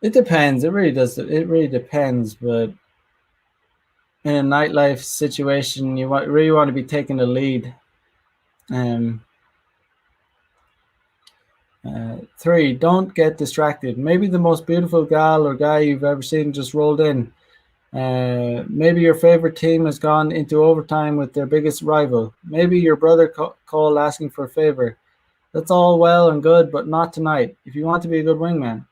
It depends. It really does. It really depends, but in a nightlife situation, really want to be taking the lead. 3, don't get distracted. Maybe the most beautiful gal or guy you've ever seen just rolled in. Maybe your favorite team has gone into overtime with their biggest rival. Maybe your brother called asking for a favor. That's all well and good, but not tonight. If you want to be a good wingman,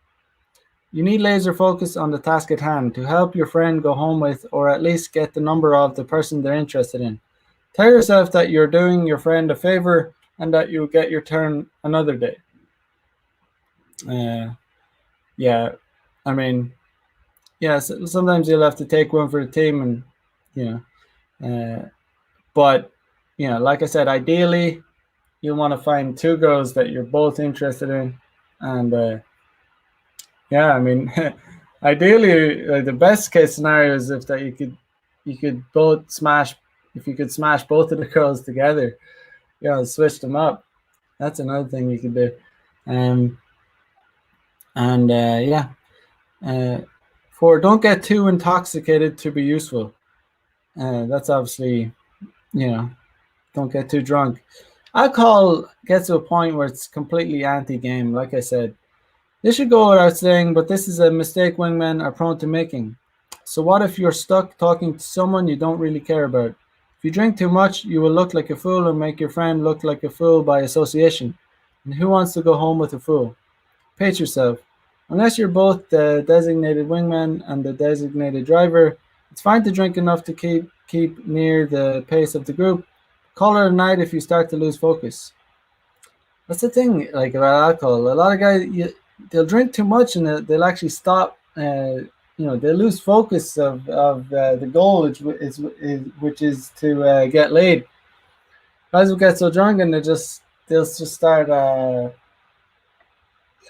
you need laser focus on the task at hand to help your friend go home with, or at least get the number of the person they're interested in. Tell yourself that you're doing your friend a favor and that you'll get your turn another day. Yeah, I mean, yeah, sometimes you'll have to take one for the team, and you but like I said, ideally you'll want to find two girls that you're both interested in, and yeah, I mean, ideally, the best case scenario is if that you could both smash, if you could smash both of the girls together, switch them up. That's another thing you could do. And yeah. 4, don't get too intoxicated to be useful. That's obviously, don't get too drunk. Alcohol gets to a point where it's completely anti-game. Like I said, This should go without saying, but this is a mistake wingmen are prone to making. So what if you're stuck talking to someone you don't really care about? If you drink too much, you will look like a fool and make your friend look like a fool by association. And who wants to go home with a fool? Pace yourself. Unless you're both the designated wingman and the designated driver, it's fine to drink enough to keep near the pace of the group. Call it a night if you start to lose focus. That's the thing, like about alcohol. A lot of guys, they'll drink too much and they'll actually stop. They lose focus of the goal, which is to get laid. Guys will get so drunk and they'll just start.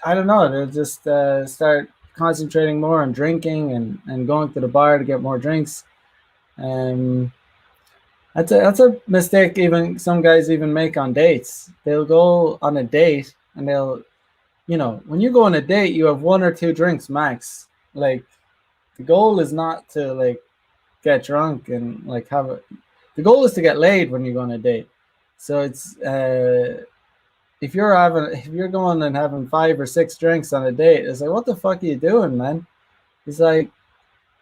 I don't know. They'll just start concentrating more on drinking and going to the bar to get more drinks. Um, that's a mistake even some guys even make on dates. They'll go on a date and when you go on a date, you have one or two drinks max. Like the goal is not to like get drunk and like have a. The goal is to get laid when you go on a date. So it's if you're going and having 5 or 6 drinks on a date, it's like what the fuck are you doing, man? It's like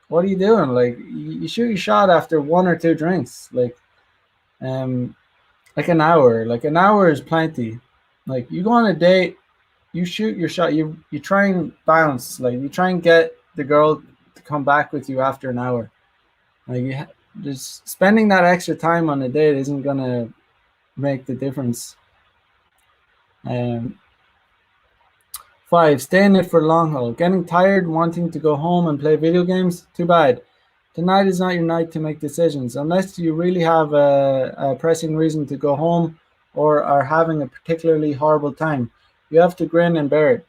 what are you doing? Like you shoot your shot after one or two drinks, um, like an hour. Like an hour is plenty. Like you go on a date, you shoot your shot. You try and bounce. Like you try and get the girl to come back with you after an hour. Like just spending that extra time on a date isn't gonna make the difference. Um, 5. Stay in it for long haul. Getting tired, wanting to go home and play video games? Too bad. Tonight is not your night to make decisions unless you really have a pressing reason to go home or are having a particularly horrible time. You have to grin and bear it.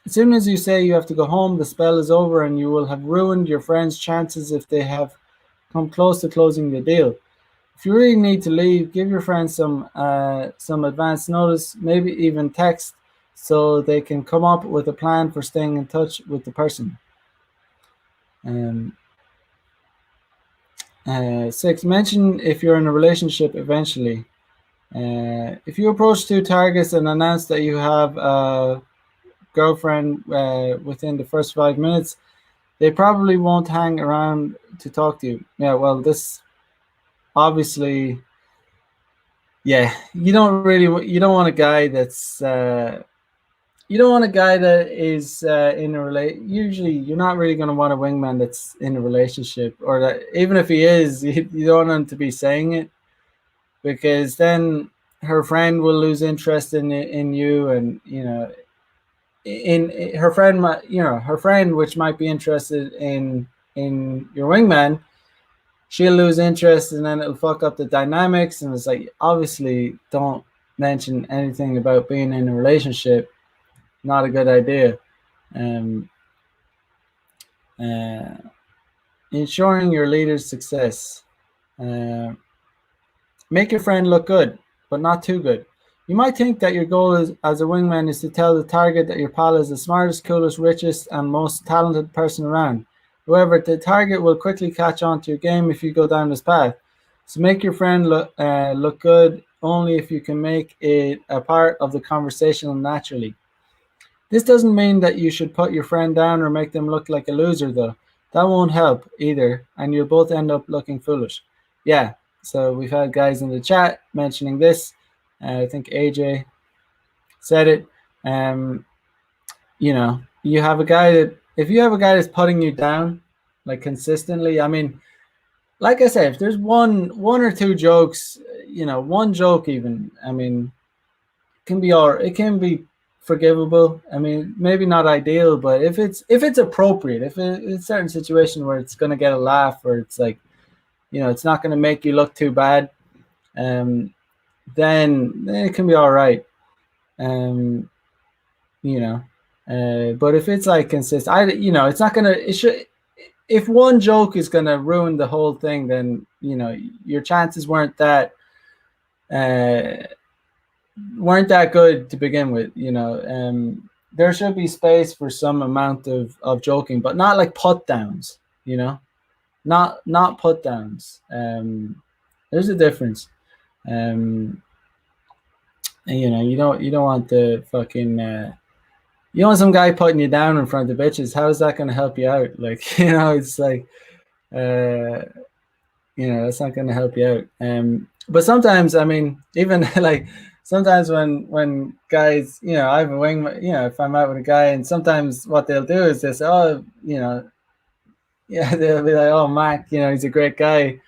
As soon as you say you have to go home, the spell is over and you will have ruined your friend's chances if they have come close to closing the deal. If you really need to leave, give your friends some advance notice, maybe even text, so they can come up with a plan for staying in touch with the person. Um, 6. Mention if you're in a relationship eventually. If you approach two targets and announce that you have a girlfriend within the first 5 minutes, they probably won't hang around to talk to you. Yeah, well, this obviously, yeah, you don't want a guy that's you don't want a guy that is in a usually you're not really going to want a wingman that's in a relationship, or that even if he is, you don't want him to be saying it, because then her friend will lose interest in you, and in her friend might her friend, which might be interested in your wingman, she'll lose interest, and then it'll fuck up the dynamics. And it's like, obviously don't mention anything about being in a relationship. Not a good idea. um uh, Ensuring your leader's success. uh, Make your friend look good, but not too good. You might think that your goal as a wingman is to tell the target that your pal is the smartest, coolest, richest, and most talented person around. However, the target will quickly catch on to your game if you go down this path. So make your friend look good only if you can make it a part of the conversation naturally. This doesn't mean that you should put your friend down or make them look like a loser, though. That won't help either, and you'll both end up looking foolish. Yeah, so we've had guys in the chat mentioning this. I think AJ said it. You have a guy that, if you have a guy that's putting you down, like consistently, I mean, like I said, if there's one or two jokes, one joke even, I mean, it can be forgivable. I mean, maybe not ideal, but if it's appropriate, if it's a certain situation where it's gonna get a laugh, or it's like, it's not gonna make you look too bad, um, then it can be all right. Um, you know, but if it's like consistent, it's not gonna. It should. If one joke is gonna ruin the whole thing, then your chances uh, weren't that good to begin with. There should be space for some amount of joking, but not like put downs. Not put downs. There's a difference. Um, and, you don't want the fucking You want some guy putting you down in front of bitches? How is that going to help you out? Like, it's like, uh, that's not going to help you out. But sometimes, I mean, even like sometimes when guys, I have a wing, if I'm out with a guy, and sometimes what they'll do is they say, oh, yeah, they'll be like, oh, Mac, he's a great guy.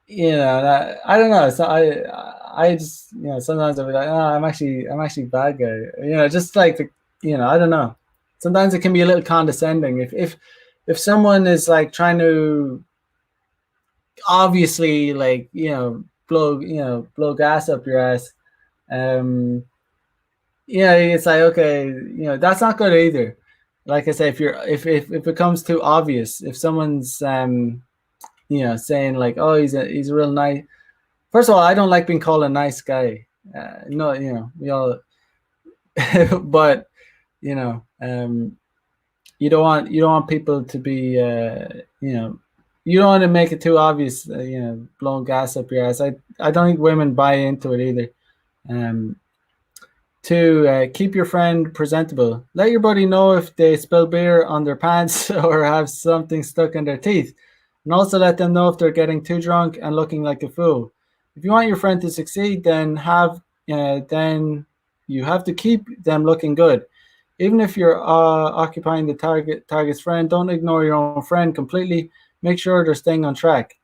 I don't know. So I just, sometimes I'll be like, oh, I'm actually a bad guy. Just like I don't know. Sometimes it can be a little condescending if someone is like trying to obviously like blow gas up your ass. It's like, okay, that's not good either. Like I say, if it comes too obvious, if someone's saying like, oh, he's a real nice. First of all, I don't like being called a nice guy. No, we all, but you don't want people to be, you don't want to make it too obvious. Blowing gas up your ass. I don't think women buy into it either. Um, keep your friend presentable. Let your buddy know if they spill beer on their pants or have something stuck in their teeth, and also let them know if they're getting too drunk and looking like a fool. If you want your friend to succeed, then you have to keep them looking good. Even if you're occupying the target's friend, don't ignore your own friend completely. Make sure they're staying on track.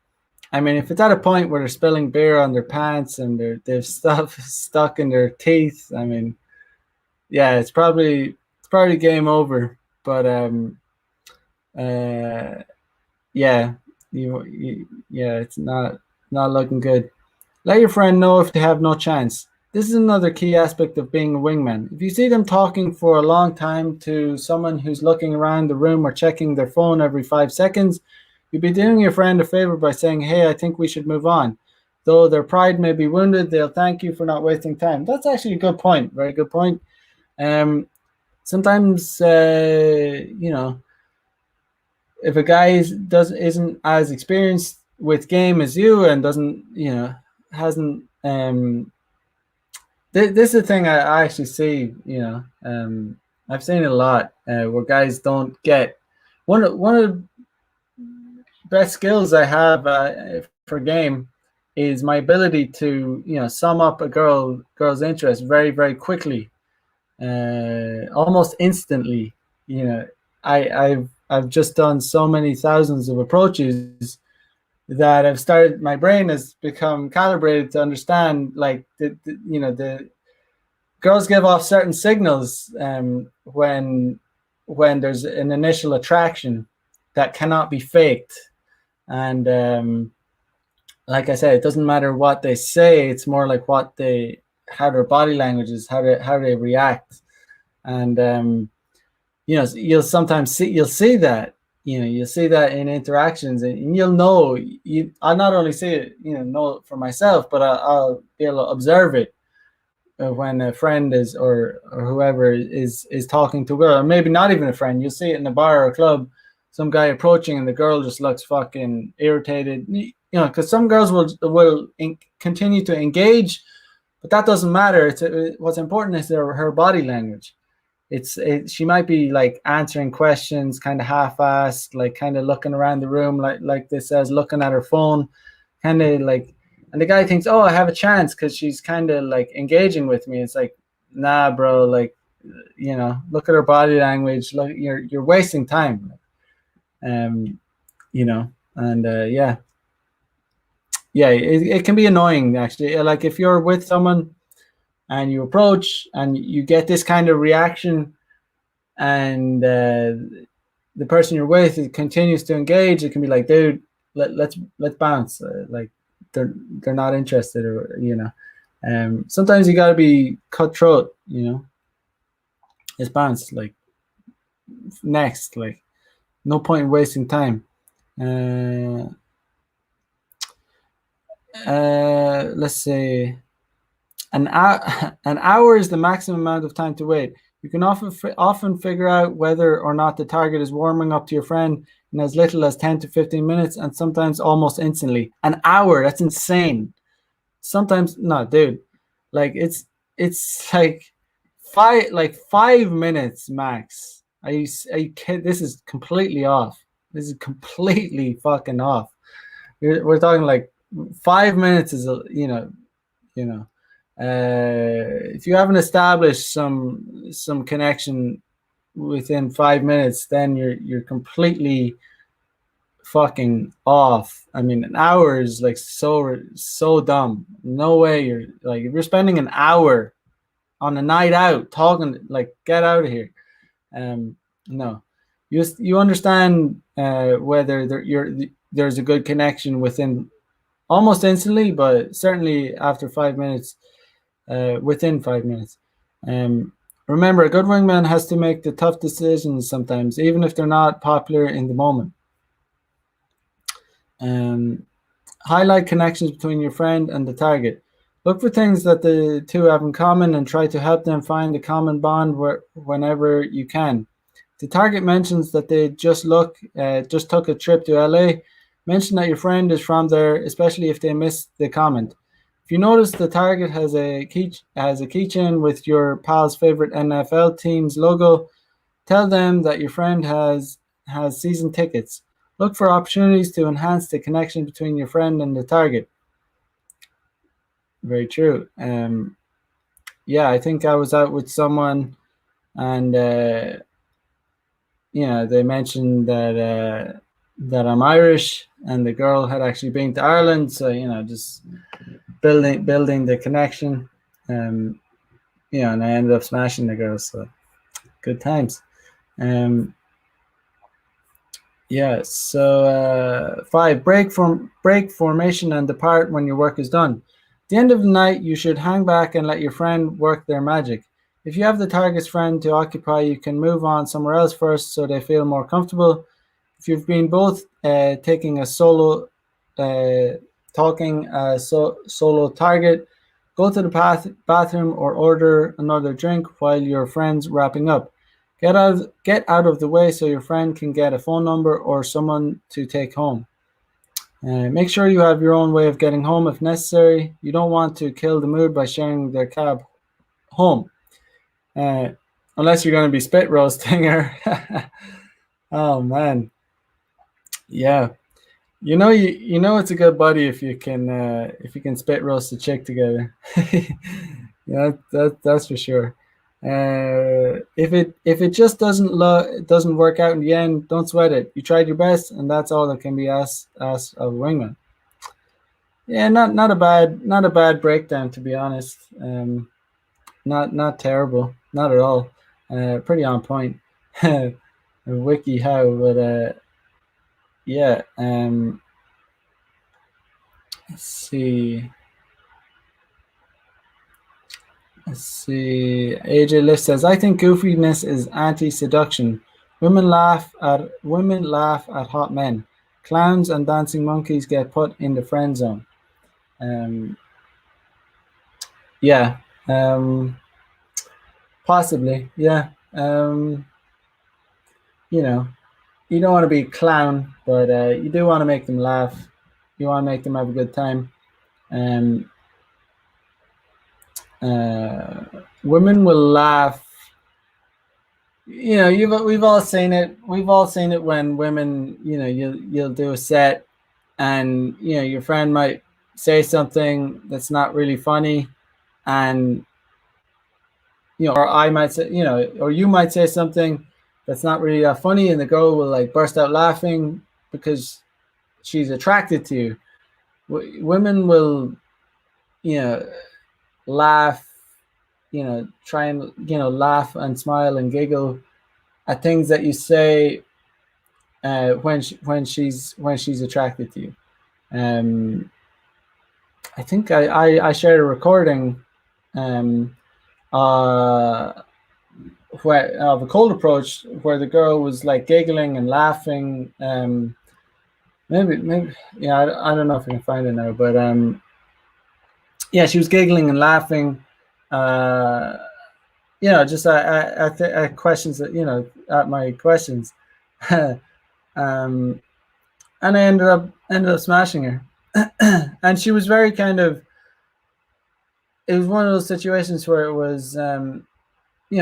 I mean, if it's at a point where they're spilling beer on their pants and they've stuff stuck in their teeth, I mean, yeah, it's probably game over. But yeah, yeah, it's not looking good. Let your friend know if they have no chance. This is another key aspect of being a wingman. If you see them talking for a long time to someone who's looking around the room or checking their phone every 5 seconds, you'd be doing your friend a favor by saying, hey, I think we should move on. Though their pride may be wounded, they'll thank you for not wasting time. That's actually a good point. Very good point. Sometimes, if a guy isn't as experienced with game as you and doesn't, hasn't, this is a thing I actually see, I've seen it a lot where guys don't get one of the best skills I have for game is my ability to sum up a girl's interest very very quickly, almost instantly. I've just done so many thousands of approaches that my brain has become calibrated to understand like the girls give off certain signals when there's an initial attraction that cannot be faked. And like I said, it doesn't matter what they say, it's more like how their body language is, how they react. And you'll sometimes see that, you'll see that in interactions, and you'll know. I'll not only see it, know it for myself, but I'll be able to observe it when a friend is or whoever is talking to a girl, or maybe not even a friend. You'll see it in a bar or a club, some guy approaching, and the girl just looks fucking irritated. Because some girls will continue to engage, but that doesn't matter. What's important is her body language. She might be like answering questions kind of half-assed, like kind of looking around the room, like this says, looking at her phone, kind of like, and the guy thinks, oh, I have a chance because she's kind of like engaging with me. It's like, nah, bro, like, look at her body language. Look, you're wasting time. And yeah, it can be annoying actually. Like if you're with someone and you approach and you get this kind of reaction, and the person you're with continues to engage, it can be like, dude, let's bounce. Like they're not interested, or sometimes you got to be cutthroat. It's bounce, like next, like no point in wasting time. Let's say an hour is the maximum amount of time to wait. You can often figure out whether or not the target is warming up to your friend in as little as 10 to 15 minutes, and sometimes almost instantly. An hour, that's insane. Sometimes, no, dude, like it's like 5 minutes max. This is completely off. This is completely fucking off. We're talking like 5 minutes is you know. If you haven't established some connection within 5 minutes, then you're completely fucking off. I mean, an hour is like so dumb. No way you're like if you're spending an hour on a night out talking, like, get out of here. No, you understand whether there's a good connection within almost instantly, but certainly after 5 minutes, within 5 minutes. Remember, a good wingman has to make the tough decisions sometimes, even if they're not popular in the moment. Highlight connections between your friend and the target. Look for things that the two have in common and try to help them find a common bond whenever you can. The target mentions that they just took a trip to LA. Mention that your friend is from there, especially if they missed the comment. If you notice the target has a keychain with your pal's favorite NFL team's logo, tell them that your friend has season tickets. Look for opportunities to enhance the connection between your friend and the target. Very true. Yeah, I think I was out with someone, and they mentioned that I'm Irish, and the girl had actually been to Ireland. So just building the connection. And I ended up smashing the girl. So good times. Yeah, so 5, break formation and depart when your work is done. At the end of the night, you should hang back and let your friend work their magic. If you have the target's friend to occupy, you can move on somewhere else first so they feel more comfortable. If you've been both taking a solo target, go to the bathroom or order another drink while your friend's wrapping up. Get out of the way so your friend can get a phone number or someone to take home. Make sure you have your own way of getting home if necessary. You don't want to kill the mood by sharing their cab home. Unless you're going to be spit roasting her. Oh, man. Yeah. You know it's a good buddy if you can spit roast a chick together. Yeah, that's for sure. If it just doesn't work out in the end, don't sweat it. You tried your best, and that's all that can be asked of a wingman. Yeah, not a bad breakdown, to be honest. Not terrible, not at all. Pretty on point. Wiki how, but yeah. Let's see. AJ Lift says, I think goofiness is anti-seduction. Women laugh at hot men. Clowns and dancing monkeys get put in the friend zone. Yeah. Possibly. Yeah. You don't want to be a clown, but you do want to make them laugh. You want to make them have a good time. Women will laugh. We've all seen it. We've all seen it when women, you'll do a set, and your friend might say something that's not really funny, and or I might say, or you might say something that's not really that funny, and the girl will like burst out laughing because she's attracted to you. Women will, laugh, try and laugh and smile and giggle at things that you say when she's attracted to you. I think I shared a recording of a cold approach where the girl was like giggling and laughing. Maybe yeah, I don't know if I can find it now, but yeah, she was giggling and laughing. Just at questions that at my questions, and I ended up smashing her, and she was very kind of. It was one of those situations where it was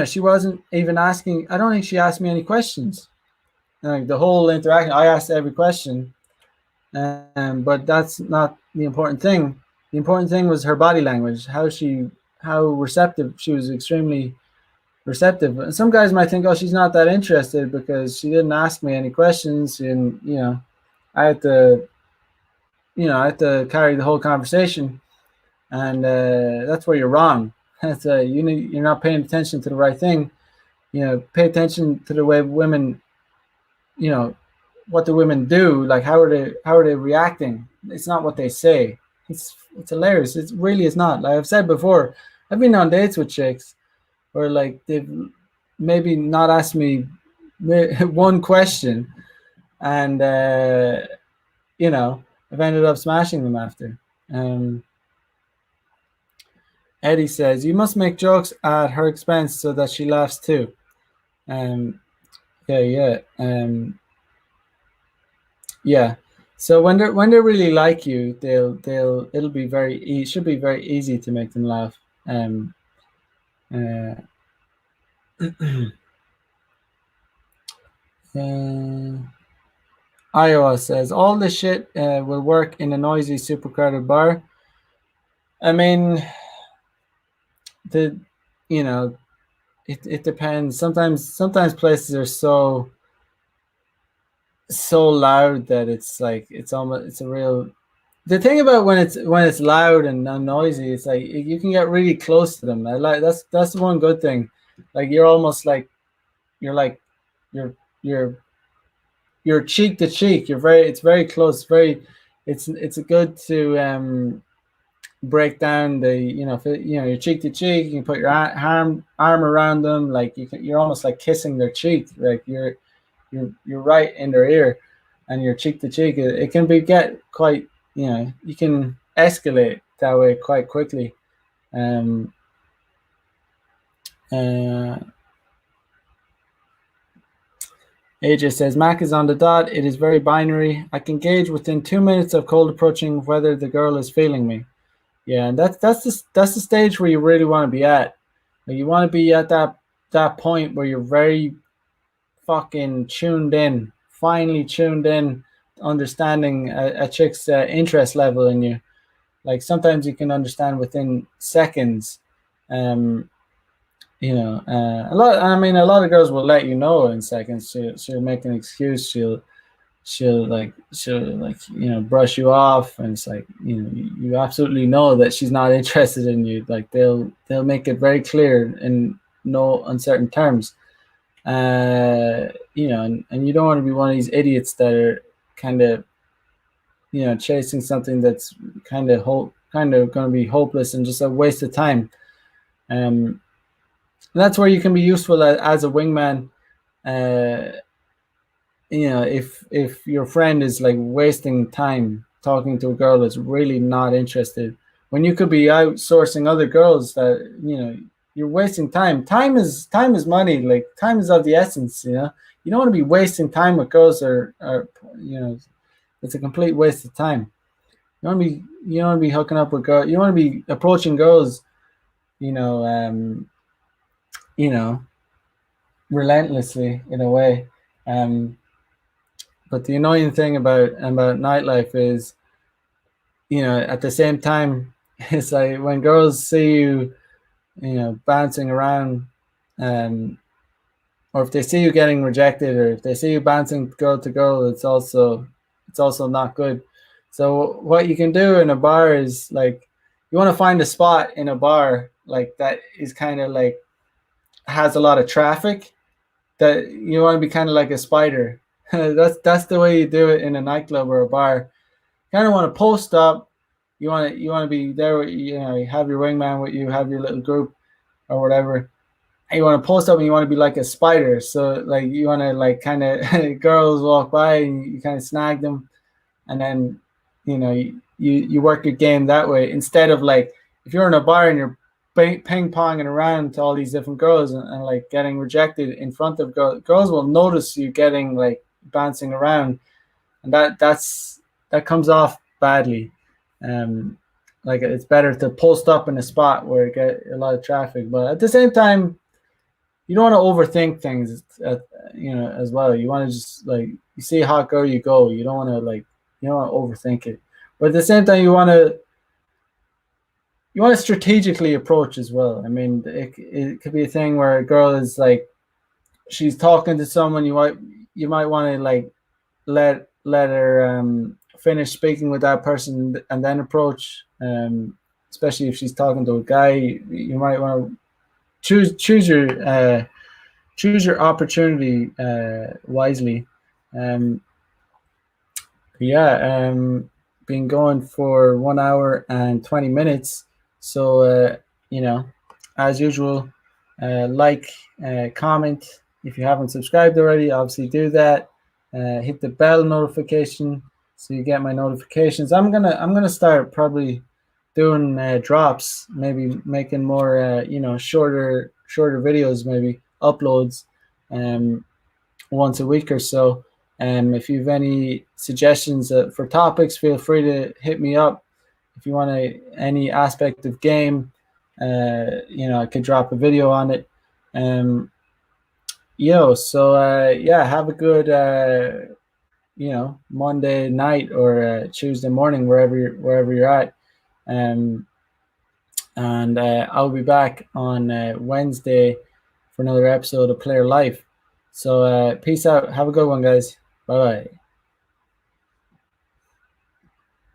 she wasn't even asking. I don't think she asked me any questions. Like the whole interaction, I asked every question, but that's not the important thing. The important thing was her body language, how receptive she was, extremely receptive. And some guys might think, oh, she's not that interested because she didn't ask me any questions, and I had to, I had to carry the whole conversation, and that's where you're wrong. That's you're not paying attention to the right thing. Pay attention to the way women, you know, what the women do. Like how are they reacting? It's not what they say. It's hilarious. It really is not. Like I've said before, I've been on dates with chicks where like they've maybe not asked me one question, and I've ended up smashing them after. Um, Eddie says, "You must make jokes at her expense so that she laughs too." Um, yeah, yeah, yeah. So when they really like you, it should be very easy to make them laugh. Um, uh, uh, Iowa says all this shit will work in a noisy, super crowded bar. I mean, the you know it depends. Sometimes places are so loud that it's like it's a real. The thing about when it's loud and noisy, it's like you can get really close to them. I like that's the one good thing. Like you're almost like you're like you're you're you're cheek to cheek. It's very close. It's good to break down the you're cheek to cheek. You can put your arm around them, like you're almost like kissing their cheek, like you're right in their ear, and you're cheek to cheek. It can be get quite, you can escalate that way quite quickly. Um, uh, AJ says Mac is on the dot. It is very binary. I can gauge within 2 minutes of cold approaching whether the girl is feeling me. Yeah, and that's the stage where you really want to be at. Like, you want to be at that point where you're very fucking tuned in, finally tuned in, understanding a chick's interest level in you. Like sometimes you can understand within seconds. Um, a lot of girls will let you know in seconds. She'll make an excuse. She'll brush you off, and it's like you absolutely know that she's not interested in you. Like they'll make it very clear in no uncertain terms. And you don't want to be one of these idiots that are kind of chasing something that's kind of going to be hopeless and just a waste of time. um and that's where you can be useful as a wingman. uh if your friend is like wasting time talking to a girl that's really not interested, when you could be outsourcing other girls that you're wasting time. Time is money. Like time is of the essence. You don't want to be wasting time with girls that are it's a complete waste of time. You want to be hooking up with girls. You want to be approaching girls, you know um you know relentlessly in a way. But the annoying thing about nightlife is, at the same time, it's like when girls see you, bouncing around, um, or if they see you getting rejected, or if they see you bouncing girl to girl, it's also not good. So what you can do in a bar is like you want to find a spot in a bar like that is kind of like has a lot of traffic, that you want to be kind of like a spider. That's the way you do it in a nightclub or a bar. Kind of want to post up. You want to be there. You have your wingman with you, have your little group or whatever. And you want to post up and you want to be like a spider. So like you want to like kind of girls walk by and you kind of snag them, and then you work your game that way, instead of like if you're in a bar and you're ping ponging around to all these different girls, and like getting rejected in front of girls will notice you getting like bouncing around, and that comes off badly. um like it's better to post up in a spot where you get a lot of traffic, but at the same time, you don't want to overthink things, as well. You want to just like you see a hot girl, you go. You don't want to you don't want to overthink it, but at the same time, you want to strategically approach as well. I mean, it could be a thing where a girl is like she's talking to someone. You might want to like let her finish speaking with that person and then approach. Especially if she's talking to a guy, you might want to choose your opportunity wisely. Um, yeah, been going for 1 hour and 20 minutes. So you know, as usual, like, comment if you haven't subscribed already. Obviously, do that. Hit the bell notification so you get my notifications. I'm gonna start probably doing drops, maybe making more shorter videos, maybe uploads once a week or so. If you have any suggestions for topics, feel free to hit me up. If you want any aspect of game, I could drop a video on it. So yeah, have a good Monday night or Tuesday morning, wherever you're at. Um, and I'll be back on Wednesday for another episode of Player Life. So peace out. Have a good one, guys. Bye bye.